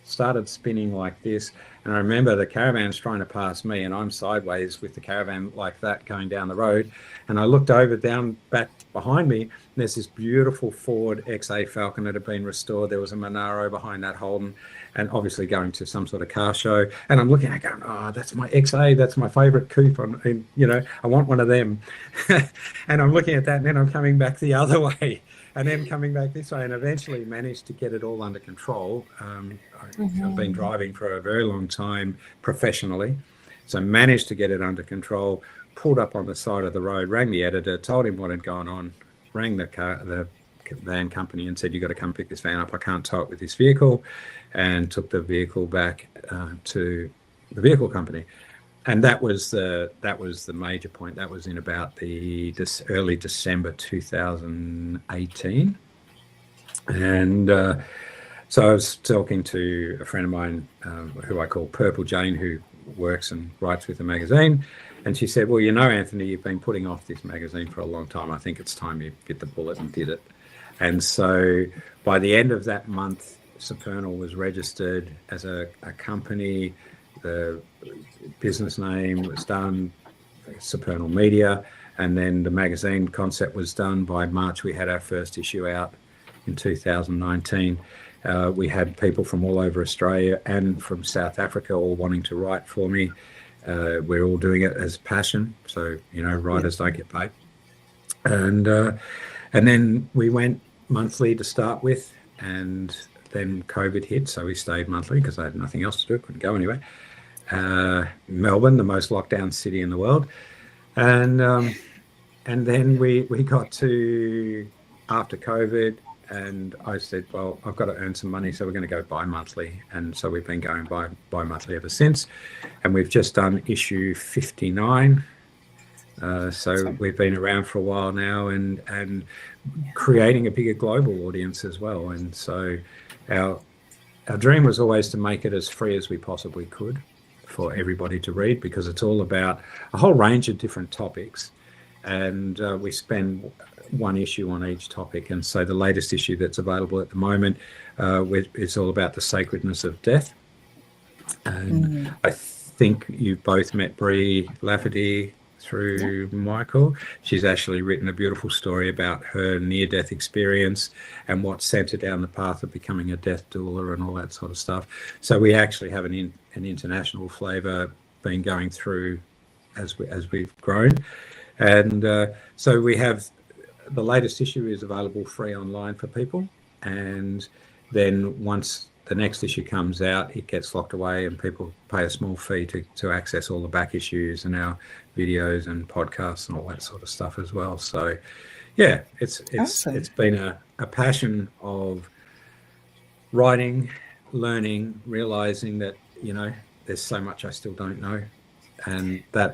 started spinning like this. And I remember the caravan's trying to pass me, and I'm sideways with the caravan like that going down the road. And I looked over down back behind me, and there's this beautiful Ford XA Falcon that had been restored. There was a Monaro behind that Holden, and obviously going to some sort of car show. And I'm looking at it going, oh, that's my XA, that's my favorite coupe. And, you know, I want one of them. And I'm looking at that, and then I'm coming back the other way, and then coming back this way, and eventually managed to get it all under control. I've been driving for a very long time professionally, so managed to get it under control, pulled up on the side of the road, rang the editor, told him what had gone on, rang the van company and said, you've got to come pick this van up, I can't tow it with this vehicle, and took the vehicle back to the vehicle company. And that was the major point. That was in about this early December 2018. And so I was talking to a friend of mine who I call Purple Jane, who works and writes with the magazine. And she said, well, you know, Anthony, you've been putting off this magazine for a long time. I think it's time you bit the bullet and did it. And so by the end of that month, Supernal was registered as a company. The business name was done, Supernal Media, and then the magazine concept was done. By March, we had our first issue out in 2019. We had people from all over Australia and from South Africa all wanting to write for me. We're all doing it as passion, so writers don't get paid. And then we went monthly to start with, and then COVID hit, so we stayed monthly because I had nothing else to do, couldn't go anywhere. Melbourne, the most locked down city in the world, and then we got to after COVID, and I said, well, I've got to earn some money, so we're going to go bi-monthly, and so we've been going bi-monthly ever since, and we've just done issue 59. So we've been around for a while now, and creating a bigger global audience as well. And so our dream was always to make it as free as we possibly could for everybody to read, because it's all about a whole range of different topics, and we spend one issue on each topic. And so the latest issue that's available at the moment, it's all about the sacredness of death. And I think you both met Brie Lafferty through Michael. She's actually written a beautiful story about her near-death experience and what sent her down the path of becoming a death doula and all that sort of stuff. So we actually have an international flavour been going through as we've grown. And so we have the latest issue is available free online for people, and then once the next issue comes out, it gets locked away and people pay a small fee to access all the back issues and our videos and podcasts and all that sort of stuff as well. So yeah, it's Awesome. It's been a passion of writing, learning, realizing that there's so much I still don't know, and that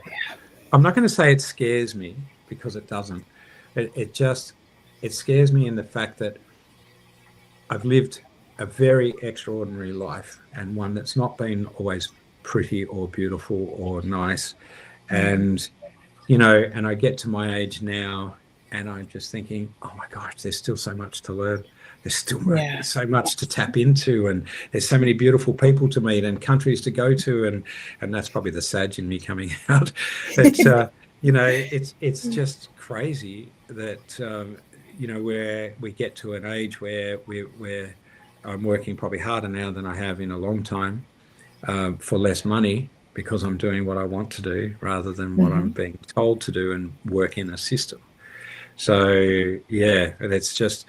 I'm not going to say it scares me, because it doesn't. It scares me in the fact that I've lived a very extraordinary life, and one that's not been always pretty or beautiful or nice. And and I get to my age now, and I'm just thinking, oh my gosh, there's still so much to learn. There's still so much to tap into, and there's so many beautiful people to meet and countries to go to, and that's probably the Sag in me coming out. But it's just crazy that where we get to an age where I'm working probably harder now than I have in a long time, for less money, because I'm doing what I want to do rather than what I'm being told to do and work in a system. So yeah, it's just,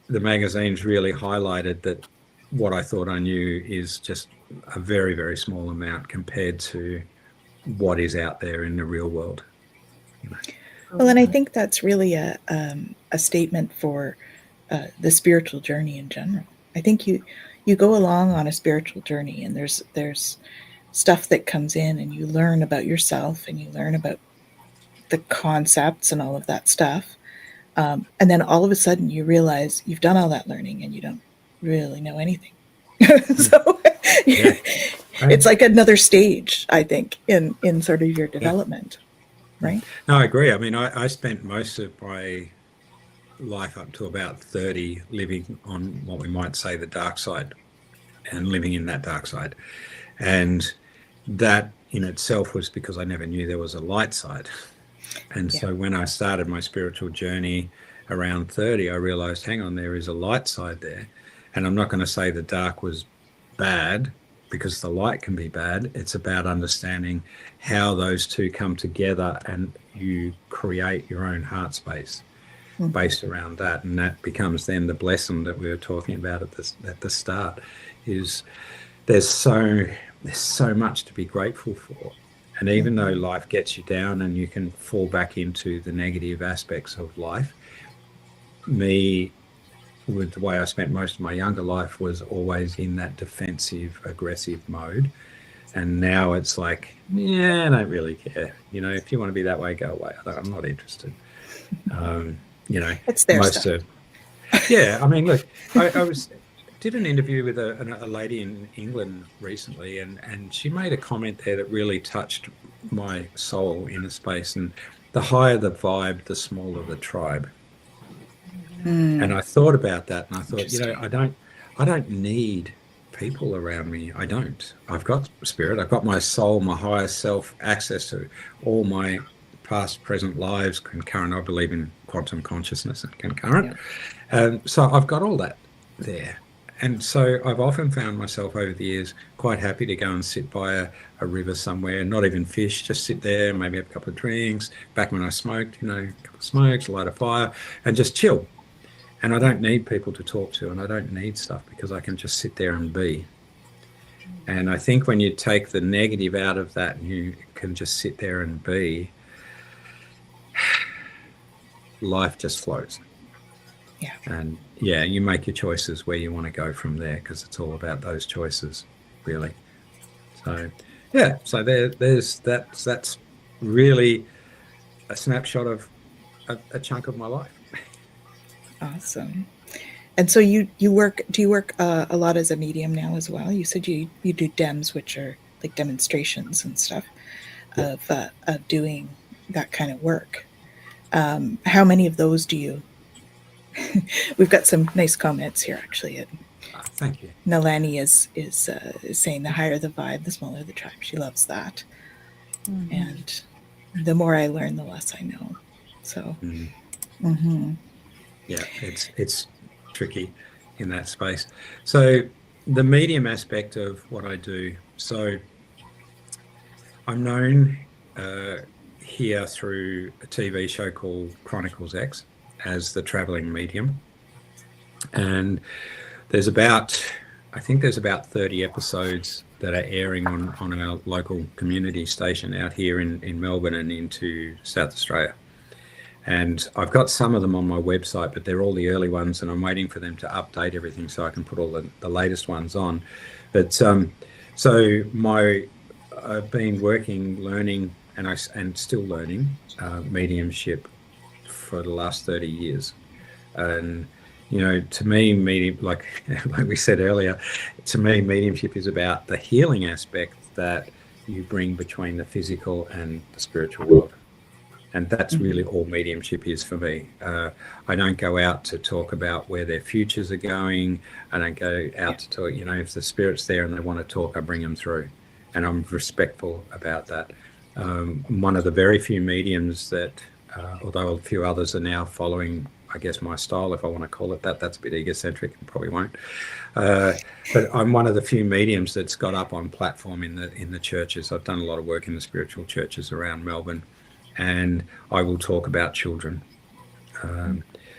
the magazine's really highlighted that what I thought I knew is just a very, very small amount compared to what is out there in the real world. Well, and I think that's really a statement for the spiritual journey in general. I think you go along on a spiritual journey, and there's stuff that comes in, and you learn about yourself, and you learn about the concepts and all of that stuff. And then all of a sudden you realize you've done all that learning and you don't really know anything. So it's like another stage, I think, in sort of your development, right? No, I agree. I mean, I spent most of my life up to about 30 living on what we might say the dark side, and living in that dark side. And that in itself was because I never knew there was a light side. And so when I started my spiritual journey around 30, I realized, hang on, there is a light side there. And I'm not going to say the dark was bad, because the light can be bad. It's about understanding how those two come together, and you create your own heart space based around that. And that becomes then the blessing that we were talking about at the start, is there's so much to be grateful for. And even though life gets you down and you can fall back into the negative aspects of life, me, with the way I spent most of my younger life, was always in that defensive, aggressive mode. And now it's like, I don't really care. If you want to be that way, go away. I'm not interested. It's their most stuff. I mean, look, I did an interview with a lady in England recently, and she made a comment there that really touched my soul in a space. And the higher the vibe, the smaller the tribe. And I thought about that, and I thought, I don't need people around me. I don't. I've got spirit. I've got my soul, my higher self, access to all my past, present lives, concurrent. I believe in quantum consciousness and concurrent. So I've got all that there. And so I've often found myself over the years quite happy to go and sit by a river somewhere, not even fish, just sit there, maybe have a couple of drinks. Back when I smoked, you know, a couple of smokes, light a fire, and just chill. And I don't need people to talk to, and I don't need stuff, because I can just sit there and be. And I think when you take the negative out of that and you can just sit there and be, life just flows. Yeah. And yeah, you make your choices where you want to go from there, because it's all about those choices, really. So yeah, so that's really a snapshot of a chunk of my life. Awesome. And so do you work a lot as a medium now as well? You said you do dems, which are like demonstrations and stuff of doing that kind of work. How many of those do you? We've got some nice comments here, actually. Thank you. Nalani is saying the higher the vibe, the smaller the tribe. She loves that. Mm-hmm. And the more I learn, the less I know. So, yeah, it's tricky in that space. So the medium aspect of what I do. So I'm known here through a TV show called Chronicles X as the traveling medium, and there's about 30 episodes that are airing on our local community station out here in Melbourne and into South Australia. And I've got some of them on my website, but they're all the early ones, and I'm waiting for them to update everything so I can put all the latest ones on. But so I've been working, learning, and still learning mediumship for the last 30 years. And you know, to me, medium, like we said earlier, to me, mediumship is about the healing aspect that you bring between the physical and the spiritual world. And that's really all mediumship is for me. I don't go out to talk about where their futures are going. I don't go out to talk, you know, if the spirit's there and they want to talk, I bring them through. And I'm respectful about that. I'm one of the very few mediums that, although a few others are now following, I guess, my style, if I want to call it that. That's a bit egocentric and probably won't. But I'm one of the few mediums that's got up on platform in the churches. I've done a lot of work in the spiritual churches around Melbourne, and I will talk about children.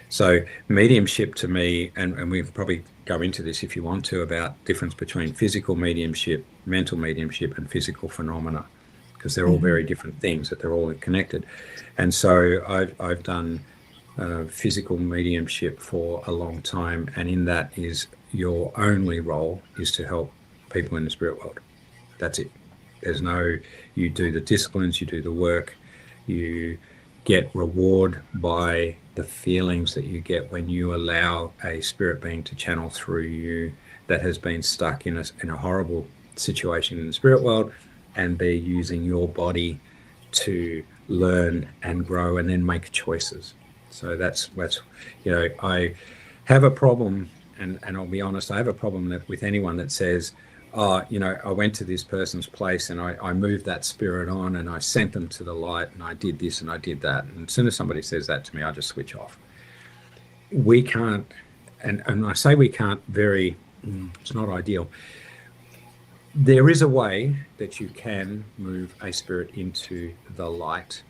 So mediumship to me, and we can probably go into this if you want to, about difference between physical mediumship, mental mediumship, and physical phenomena, because they're all very different things, but they're all connected. And so I've done physical mediumship for a long time, and in that is your only role is to help people in the spirit world. That's it. There's no, you do the disciplines, you do the work, you get reward by the feelings that you get when you allow a spirit being to channel through you that has been stuck in a horrible situation in the spirit world, and they're using your body to learn and grow and then make choices. So that's you know, I have a problem, and I'll be honest, I have a problem with anyone that says, oh, you know, I went to this person's place and I moved that spirit on and I sent them to the light and I did this and I did that. And as soon as somebody says that to me, I just switch off. We can't, and I say we can't it's not ideal. There is a way that you can move a spirit into the light,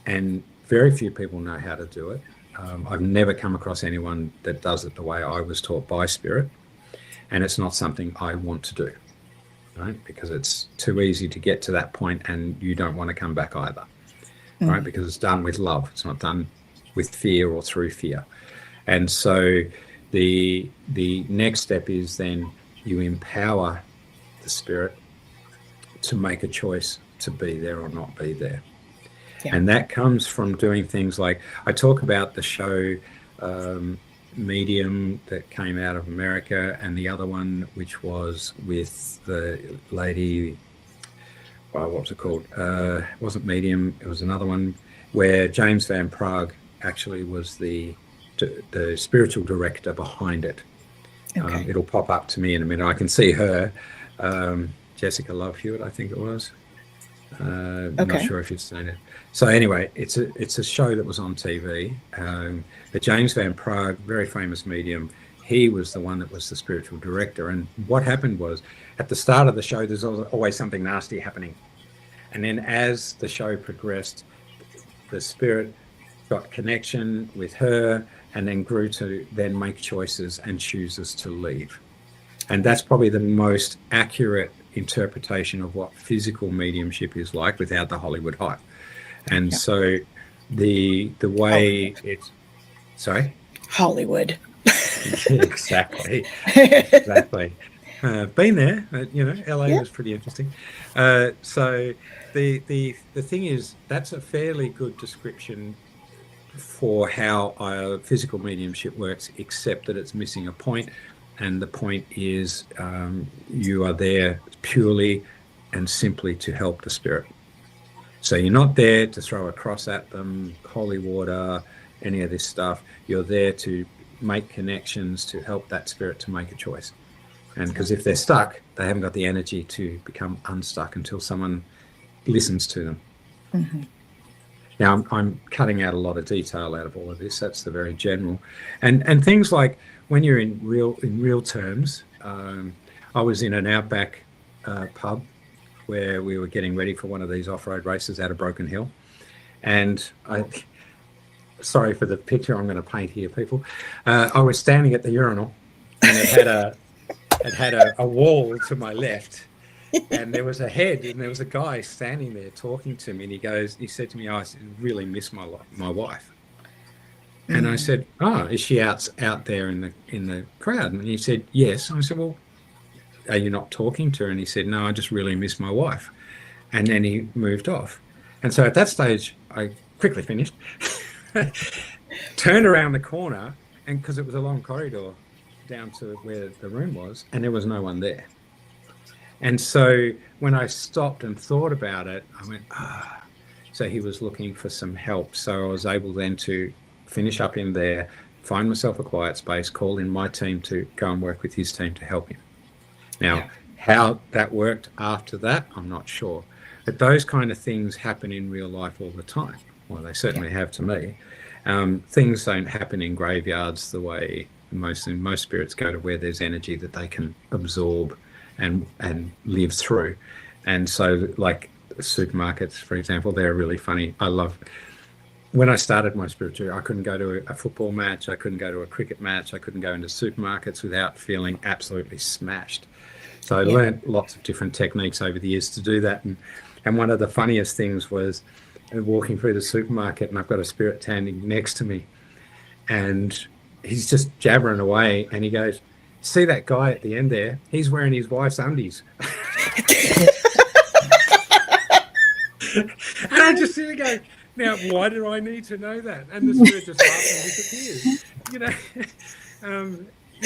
and very few people know how to do it. I've never come across anyone that does it the way I was taught by spirit. And it's not something I want to do, right? Because it's too easy to get to that point, and you don't want to come back either, right? Because it's done with love. It's not done with fear or through fear. And so the next step is then you empower the spirit to make a choice to be there or not be there. Yeah. And that comes from doing things like, I talk about the show Medium that came out of America, and the other one which was with the lady, what was it called? It wasn't Medium, it was another one where James Van Praagh actually was the spiritual director behind it. Okay. It'll pop up to me in a minute. I can see her, Jessica Love Hewitt, I think it was. I'm not Okay. sure if you've seen it. So anyway, it's a show that was on TV. But James Van Praagh, very famous medium, he was the one that was the spiritual director. And what happened was, at the start of the show, there's always something nasty happening. And then as the show progressed, the spirit got connection with her and then grew to then make choices and chooses to leave. And that's probably the most accurate interpretation of what physical mediumship is like without the Hollywood hype. And so the way it's, sorry? Hollywood. Exactly. Exactly. Been there, LA was pretty interesting. So the thing is, that's a fairly good description for how physical mediumship works, except that it's missing a point. And the point is you are there purely and simply to help the spirit. So you're not there to throw a cross at them, holy water, any of this stuff. You're there to make connections, to help that spirit to make a choice. And because if they're stuck, they haven't got the energy to become unstuck until someone listens to them. Mm-hmm. Now, I'm cutting out a lot of detail out of all of this. That's the very general. And things like when you're in real terms, I was in an outback pub where we were getting ready for one of these off-road races out of Broken Hill. And sorry for the picture I'm going to paint here, people. I was standing at the urinal and it had a wall to my left. And there was a head, and there was a guy standing there talking to me, and he said to me, I really miss my wife. And I said, is she out there in the crowd? And he said, yes. And I said, well, are you not talking to her? And he said, no, I just really miss my wife. And then he moved off. And so at that stage, I quickly finished, turned around the corner, and because it was a long corridor down to where the room was, and there was no one there. And so when I stopped and thought about it, I went, so he was looking for some help. So I was able then to finish up in there, find myself a quiet space, call in my team to go and work with his team to help him. Now, how that worked after that, I'm not sure. But those kind of things happen in real life all the time. Well, they certainly have to me. Things don't happen in graveyards the way most spirits go to where there's energy that they can absorb and live through. And so like supermarkets, for example, they're really funny. I love, when I started my spiritual, I couldn't go to a football match, I couldn't go to a cricket match, I couldn't go into supermarkets without feeling absolutely smashed. So I learned lots of different techniques over the years to do that. And one of the funniest things was walking through the supermarket, and I've got a spirit standing next to me, and he's just jabbering away, and he goes, see that guy at the end there? He's wearing his wife's undies. And I just sit there going, now, why do I need to know that? And the spirit just laughs and disappears.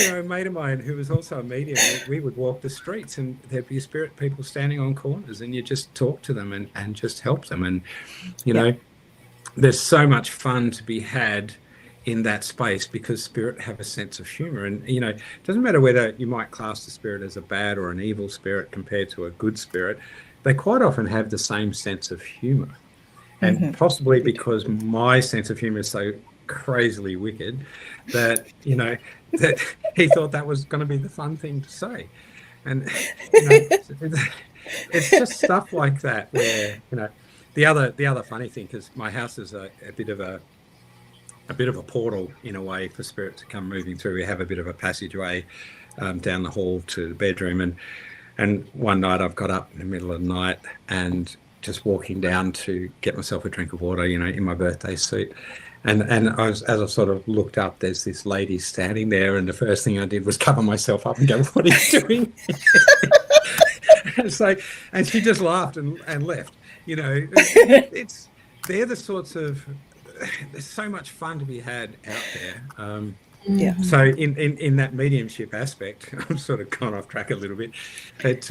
A mate of mine who was also a medium, we would walk the streets and there'd be spirit people standing on corners, and you just talk to them and just help them. And, there's so much fun to be had in that space because spirit have a sense of humor. And it doesn't matter whether you might class the spirit as a bad or an evil spirit compared to a good spirit, they quite often have the same sense of humor. And possibly because my sense of humor is so crazily wicked that that he thought that was going to be the fun thing to say. And it's just stuff like that where the other funny thing, because my house is a bit of a portal in a way for spirit to come moving through. We have a bit of a passageway down the hall to the bedroom, and one night I've got up in the middle of the night and just walking down to get myself a drink of water, in my birthday suit. And as I sort of looked up, there's this lady standing there, and the first thing I did was cover myself up and go, what are you doing? And she just laughed and left. They're the sorts of, there's so much fun to be had out there. So in that mediumship aspect, I'm sort of gone off track a little bit. But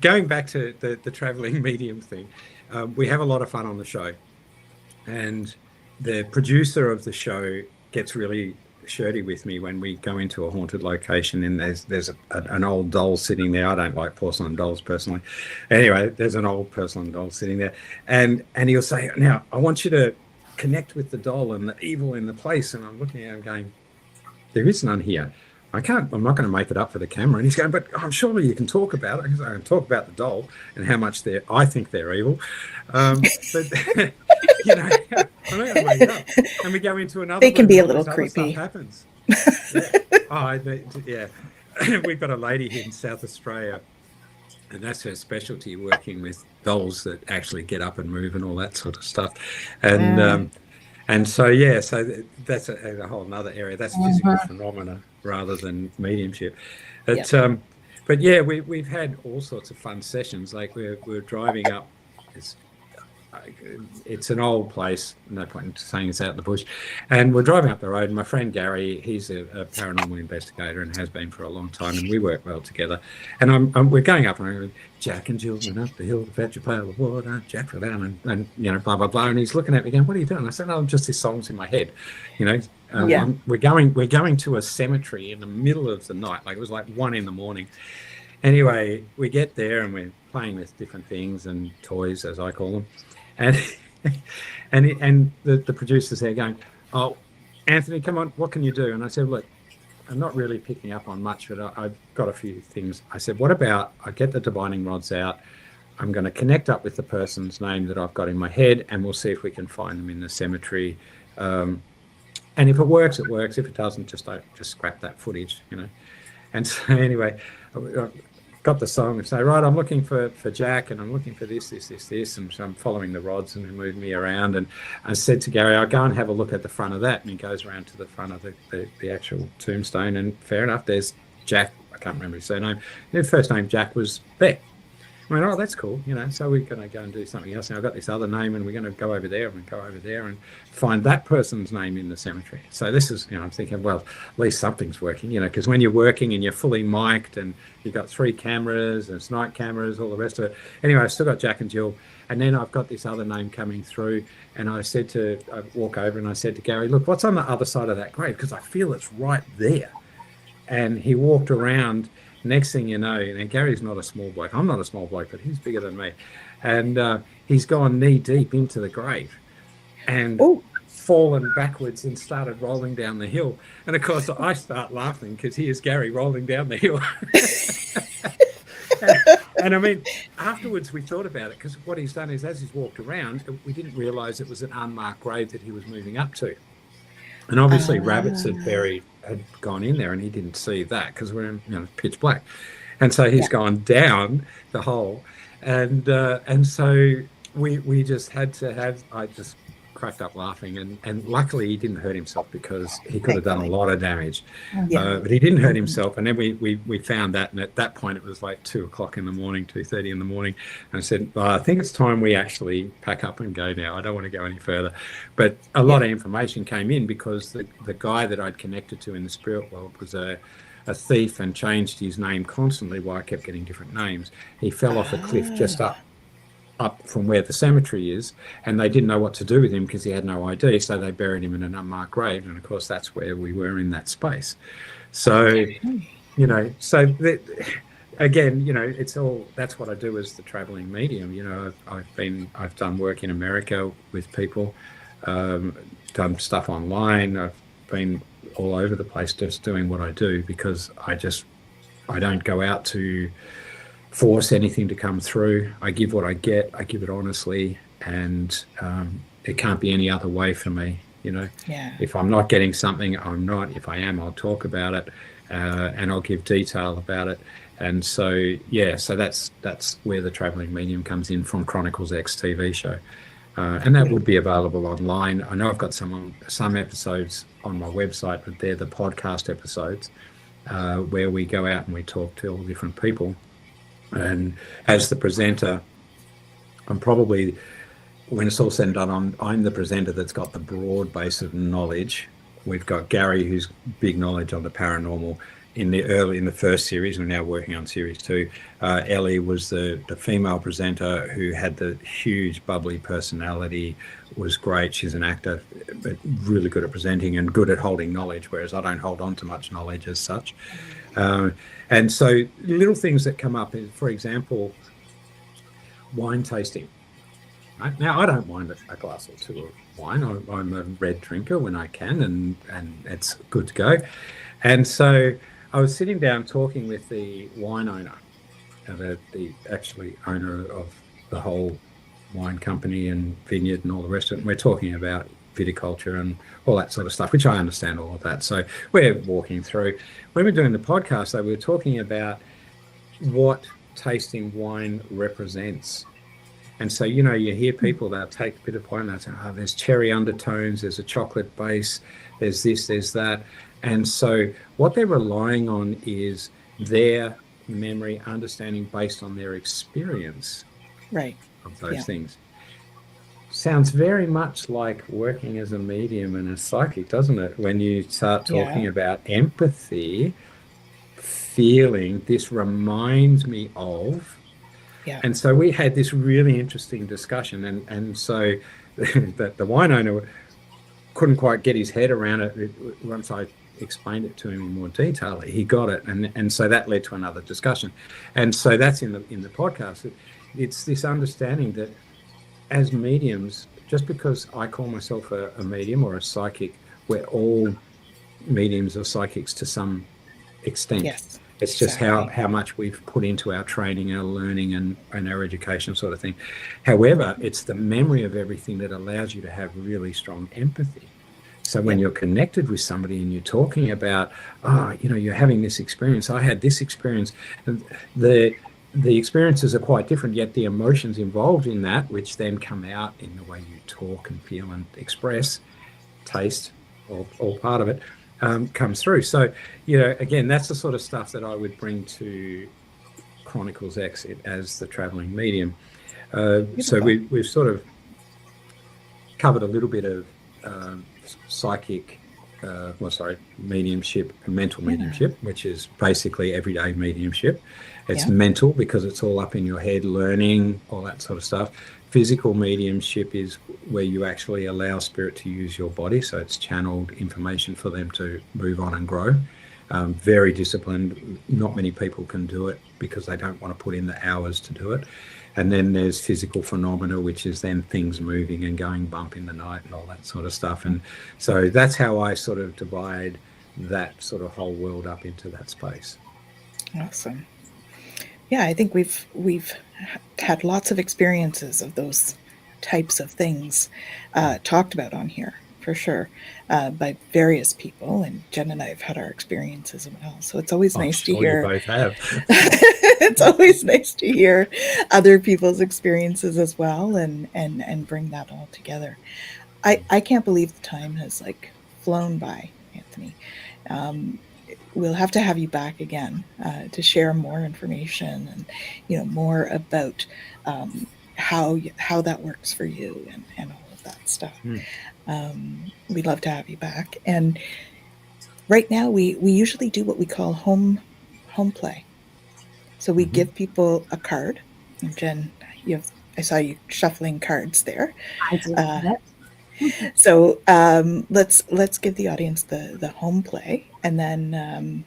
going back to the traveling medium thing, we have a lot of fun on the show. And the producer of the show gets really Shirty with me when we go into a haunted location, and there's an old doll sitting there. I don't like porcelain dolls personally. Anyway, there's an old porcelain doll sitting there, and he'll say, "Now I want you to connect with the doll and the evil in the place." And I'm looking at him going, "There is none here. I'm not going to make it up for the camera." And he's going, "But I'm surely you can talk about it." Because I can talk about the doll and how much I think they're evil. But you know, I'm not going to make it up. And we go into another. They can room, be a and all little this other creepy. stuff happens. Yeah. We've got a lady here in South Australia, and that's her specialty, working with dolls that actually get up and move and all that sort of stuff. And so that's a whole nother area. That's physical phenomena rather than mediumship. But yeah, we've had all sorts of fun sessions. Like we're driving up. It's an old place, no point in saying it's out in the bush, and we're driving up the road, and my friend Gary, he's a paranormal investigator and has been for a long time, and we work well together. And we're going up, and I'm going, "Jack and Jill went up the hill to fetch a pail of water, Jack fell down," and you know, blah blah blah. And he's looking at me going, "What are you doing?" I said, "No, just this song's in my head, you know." We're going to a cemetery in the middle of the night, like it was like 1 a.m. Anyway, we get there and we're playing with different things and toys, as I call them. And the producer's there going, "Oh, Anthony, come on, what can you do?" And I said, "Look, I'm not really picking up on much, but I've got a few things." I said, "What about I get the divining rods out, I'm going to connect up with the person's name that I've got in my head, and we'll see if we can find them in the cemetery. And if it works, it works. If it doesn't, just scrap that footage, you know." And so anyway, I got the song and say, "Right, I'm looking for Jack, and I'm looking for this, and so I'm following the rods and they move me around." And I said to Gary, "I'll go and have a look at the front of that." And he goes around to the front of the actual tombstone, and fair enough, there's Jack. I can't remember his surname. His first name, Jack, was there. I went, "Oh, that's cool," you know. So we're going to go and do something else. Now I've got this other name, and we're going to go over there and find that person's name in the cemetery. So this is, you know, I'm thinking, well, at least something's working, you know, because when you're working and you're fully mic'd and you've got 3 cameras and it's night cameras, all the rest of it. Anyway, I've still got Jack and Jill, and then I've got this other name coming through, and I walk over and I said to Gary, "Look, what's on the other side of that grave? Because I feel it's right there." And he walked around. Next thing you know, Gary's not a small bloke. I'm not a small bloke, but he's bigger than me. And he's gone knee deep into the grave and fallen backwards and started rolling down the hill. And of course, I start laughing because here's Gary rolling down the hill. And I mean, afterwards we thought about it, because what he's done is, as he's walked around, we didn't realise it was an unmarked grave that he was moving up to. And obviously rabbits had gone in there, and he didn't see that because we're in, you know, pitch black. And so he's gone down the hole, and so we just had to have. I just cracked up laughing, and luckily he didn't hurt himself, because he could have done a lot of damage. But he didn't hurt himself. And then we found that, and at that point it was like 2:00 in the morning, 2:30 in the morning. And I said, "I think it's time we actually pack up and go now. I don't want to go any further." But a lot of information came in, because the guy that I'd connected to in the spirit world was a thief and changed his name constantly while I kept getting different names. He fell off a cliff just up from where the cemetery is, and they didn't know what to do with him because he had no ID, so they buried him in an unmarked grave. And of course that's where we were in that space. So you know, again, you know, it's all, that's what I do as the traveling medium. You know, I've done work in America with people, done stuff online. I've been all over the place just doing what I do, because I don't go out to force anything to come through. I give what I get. I give it honestly, and it can't be any other way for me. You know, if I'm not getting something, I'm not. If I am, I'll talk about it, and I'll give detail about it. And so so that's where the traveling medium comes in, from Chronicles X TV show, and that will be available online. I know I've got some episodes on my website, but they're the podcast episodes where we go out and we talk to all different people. And as the presenter, I'm probably, when it's all said and done, I'm the presenter that's got the broad base of knowledge. We've got Gary, who's big knowledge on the paranormal, in the first series. We're now working on series 2. Ellie was the female presenter who had the huge bubbly personality, was great. She's an actor, but really good at presenting and good at holding knowledge, whereas I don't hold on to much knowledge as such. And so little things that come up is, for example, wine tasting. Right? Now, I don't mind a glass or two of wine. I'm a red drinker when I can, and it's good to go. And so I was sitting down talking with the wine owner, the actually owner of the whole wine company and vineyard and all the rest of it. And we're talking about viticulture and all that sort of stuff, which I understand all of that. So we're walking through. When we're doing the podcast, though, we were talking about what tasting wine represents. And so, you hear people, they'll take a bit of wine, they'll say, there's cherry undertones, there's a chocolate base, there's this, there's that. And so what they're relying on is their memory, understanding based on their experience of those things. Sounds very much like working as a medium and a psychic, doesn't it? When you start talking about empathy, feeling, this reminds me of. Yeah. And so we had this really interesting discussion, and so the wine owner couldn't quite get his head around it. Once I explained it to him in more detail, he got it, and so that led to another discussion. And so that's in the podcast. It's this understanding that as mediums, just because I call myself a medium or a psychic, we're all mediums or psychics to some extent. Yes. It's just how much we've put into our training, our learning, and our education sort of thing. However, it's the memory of everything that allows you to have really strong empathy. So when you're connected with somebody and you're talking about, you're having this experience, I had this experience, and the experiences are quite different, yet the emotions involved in that, which then come out in the way you talk and feel and express, taste, all part of it, comes through. So, again, that's the sort of stuff that I would bring to Chronicles X as the traveling medium. So we've sort of covered a little bit of mediumship, mental mediumship, which is basically everyday mediumship. It's mental because it's all up in your head, learning, all that sort of stuff. Physical mediumship is where you actually allow spirit to use your body, so it's channeled information for them to move on and grow. Very disciplined. Not many people can do it because they don't want to put in the hours to do it. And then there's physical phenomena, which is then things moving and going bump in the night and all that sort of stuff. And so that's how I sort of divide that sort of whole world up into that space. Awesome. Yeah, I think we've had lots of experiences of those types of things talked about on here, for sure, by various people. And Jen and I have had our experiences as well. So it's always nice to hear. You both have. It's always nice to hear other people's experiences as well, and bring that all together. I can't believe the time has flown by, Anthony. We'll have to have you back again to share more information and more about how that works for you and all of that stuff. We'd love to have you back. And right now we usually do what we call home play. So we give people a card. And Jen, I saw you shuffling cards there. I did that. So let's give the audience the home play, and then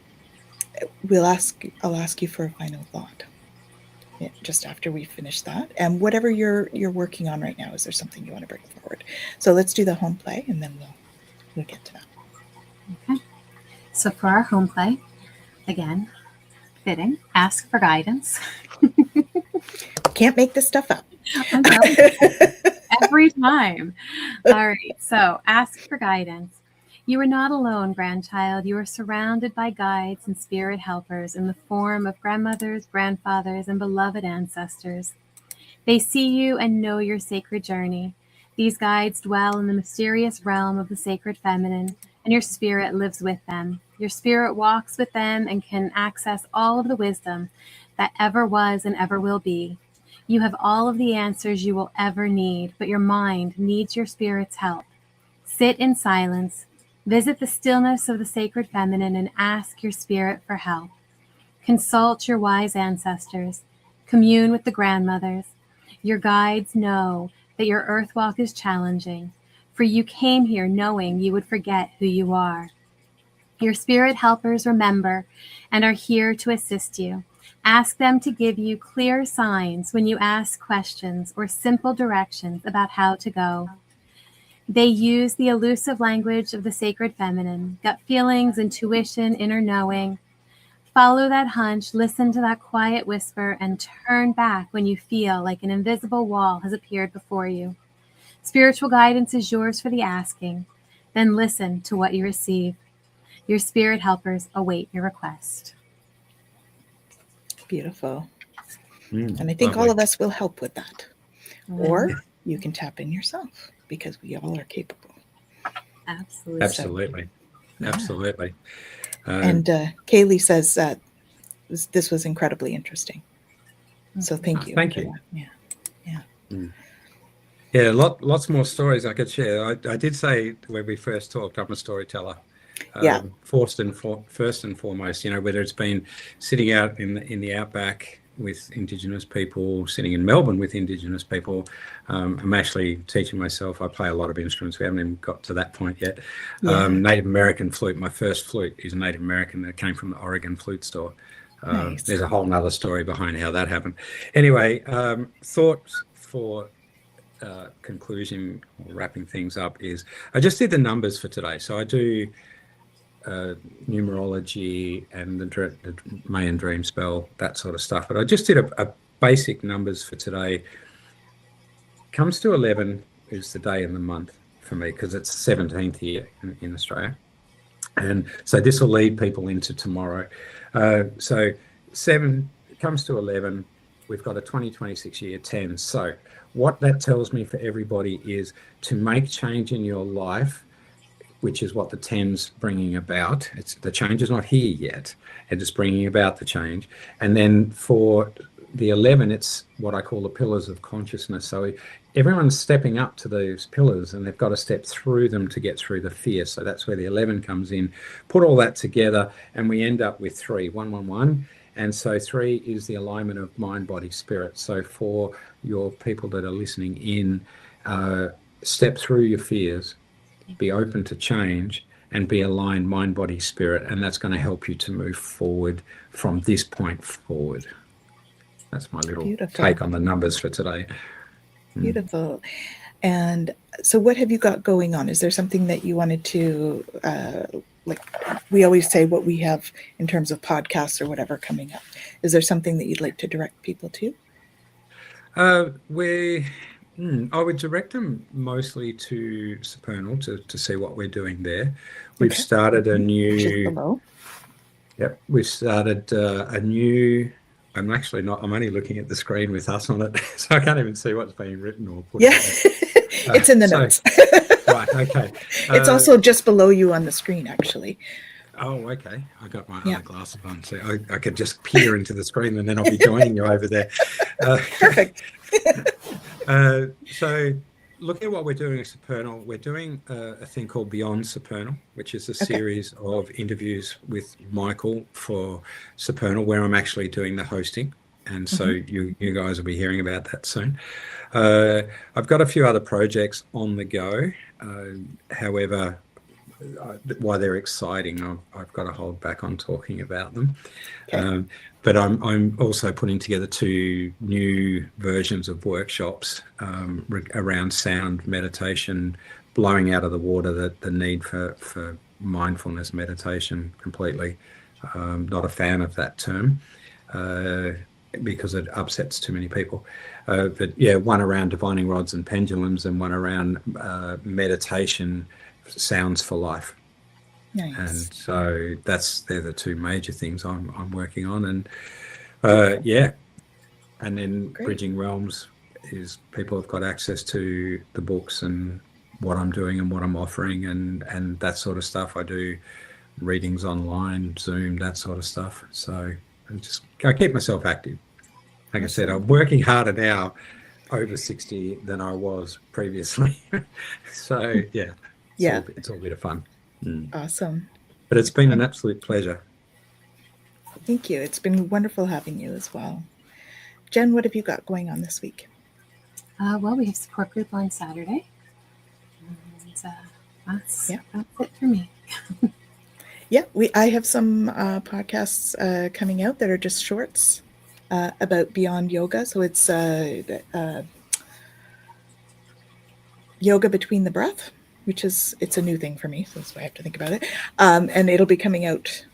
I'll ask you for a final thought just after we finish that. And whatever you're working on right now, is there something you want to bring forward? So let's do the home play, and then we'll get to that. Okay. So for our home play, again, fitting, ask for guidance. Can't make this stuff up. Every time. All right. So ask for guidance. You are not alone, grandchild. You are surrounded by guides and spirit helpers in the form of grandmothers, grandfathers, and beloved ancestors. They see you and know your sacred journey. These guides dwell in the mysterious realm of the sacred feminine, and your spirit lives with them. Your spirit walks with them and can access all of the wisdom that ever was and ever will be. You have all of the answers you will ever need, but your mind needs your spirit's help. Sit in silence, Visit the stillness of the sacred feminine and ask your spirit for help. Consult your wise ancestors. Commune with the grandmothers. Your guides know that your earth walk is challenging, for you came here knowing you would forget who you are. Your spirit helpers remember and are here to assist you. Ask them to give you clear signs when you ask questions or simple directions about how to go. They use the elusive language of the sacred feminine, gut feelings, intuition, inner knowing. Follow that hunch, listen to that quiet whisper, and turn back when you feel like an invisible wall has appeared before you. Spiritual guidance is yours for the asking. Then listen to what you receive. Your spirit helpers await your request. Beautiful. And I think Lovely. all of us will help with that. Or you can tap in yourself, because we all are capable. Absolutely. Absolutely. Yeah. Absolutely. And Kaylee says that this was incredibly interesting. So thank you. Thank for you. that. Yeah. Yeah, lots more stories I could share. I did say when we first talked, I'm a storyteller. Yeah. First and foremost, whether it's been sitting out in the outback with Indigenous people, sitting in Melbourne with Indigenous people. I'm actually teaching myself. I play a lot of instruments. We haven't even got to that point yet. Yeah. Native American flute. My first flute is Native American that came from the Oregon flute store. Nice. There's a whole nother story behind how that happened. Anyway, thoughts for conclusion, or wrapping things up, is I just did the numbers for today. So I do numerology and the Mayan dream spell, that sort of stuff. But I just did a basic numbers for today. Comes to 11 is the day in the month for me, because it's 17th here in Australia. And so this will lead people into tomorrow. So 7 comes to 11. We've got a 2026 year 10. So what that tells me for everybody is to make change in your life, which is what the 10's bringing about. The change is not here yet. It is bringing about the change. And then for the 11, it's what I call the pillars of consciousness. So everyone's stepping up to those pillars, and they've got to step through them to get through the fear. So that's where the 11 comes in. Put all that together, and we end up with 3, 1, 1, 1. And so 3 is the alignment of mind, body, spirit. So for your people that are listening in, step through your fears, be open to change, and be aligned mind, body, spirit. And that's going to help you to move forward from this point forward. That's my little take on the numbers for today. Beautiful. And so what have you got going on? Is there something that you wanted to, like we always say, what we have in terms of podcasts or whatever coming up? Is there something that you'd like to direct people to? I would direct them mostly to Supernal to see what we're doing there. We've started a new... Just below. Yep. We've started a new... I'm only looking at the screen with us on it, so I can't even see what's being written or put. Yeah, it's in the notes. Right, okay. It's also just below you on the screen, actually. Oh, okay. I got my other glasses on, so I could just peer into the screen, and then I'll be joining you over there. Perfect. So looking at what we're doing at Supernal, we're doing a thing called Beyond Supernal, which is a series of interviews with Michael for Supernal, where I'm actually doing the hosting. And so you guys will be hearing about that soon. I've got a few other projects on the go. However, while they're exciting, I've got to hold back on talking about them. Okay. But I'm also putting together 2 new versions of workshops around sound meditation, blowing out of the water the need for mindfulness meditation completely. Not a fan of that term because it upsets too many people. But yeah, one around divining rods and pendulums, and one around meditation sounds for life. Nice. And so they're the 2 major things I'm working on. And and then Bridging Realms is people have got access to the books and what I'm doing and what I'm offering and that sort of stuff. I do readings online, Zoom, that sort of stuff. So I keep myself active. Like I said, I'm working harder now over 60 than I was previously. So it's all a bit of fun. Awesome. But it's been an absolute pleasure. Thank you. It's been wonderful having you as well. Jen, what have you got going on this week? Well, we have support group on Saturday. And, that's Yeah. it for me. Yeah, I have some podcasts coming out that are just shorts about Beyond Yoga. So it's Yoga Between the Breath, it's a new thing for me, so that's why I have to think about it. And it'll be coming out,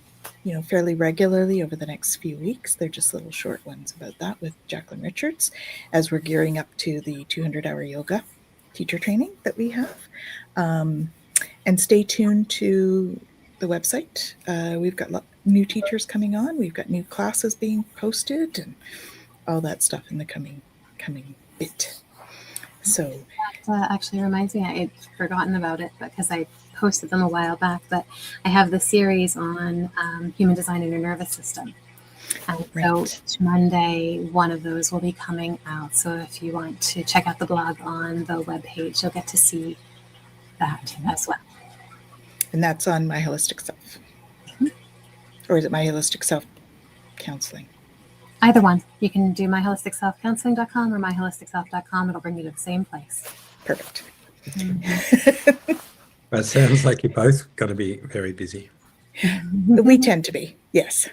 fairly regularly over the next few weeks. They're just little short ones about that with Jacqueline Richards, as we're gearing up to the 200-hour yoga teacher training that we have. And stay tuned to the website. We've got new teachers coming on. We've got new classes being posted and all that stuff in the coming bit. So That actually reminds me, I'd forgotten about it because I posted them a while back, but I have the series on human design and your nervous system. And so each Monday, one of those will be coming out. So if you want to check out the blog on the webpage, you'll get to see that as well. And that's on My Holistic Self. Or is it My Holistic Self Counseling? Either one. You can do myholisticselfcounseling.com or myholisticself.com. It'll bring you to the same place. Perfect. Well, it sounds like you're both going to be very busy. We tend to be, yes.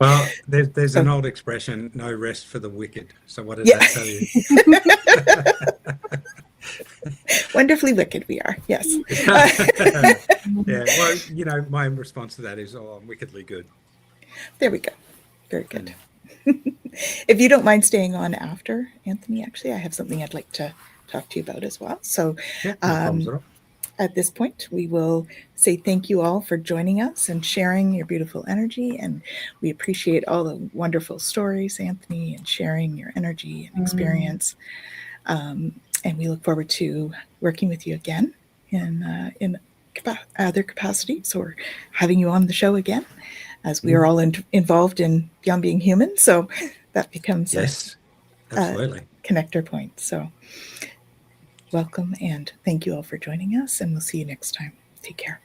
Well, there's an old expression, no rest for the wicked. So what did that tell you? Wonderfully wicked we are, yes. Yeah, well, my response to that is, I'm wickedly good. There we go. Very good. If you don't mind staying on after, Anthony, actually, I have something I'd like to talk to you about as well. So no problems at all. At this point, we will say thank you all for joining us and sharing your beautiful energy. And we appreciate all the wonderful stories, Anthony, and sharing your energy and experience. And we look forward to working with you again in other capacities, or having you on the show again, as we are all involved in Beyond Being Human. So that becomes absolutely. A connector point. So welcome and thank you all for joining us, and we'll see you next time. Take care.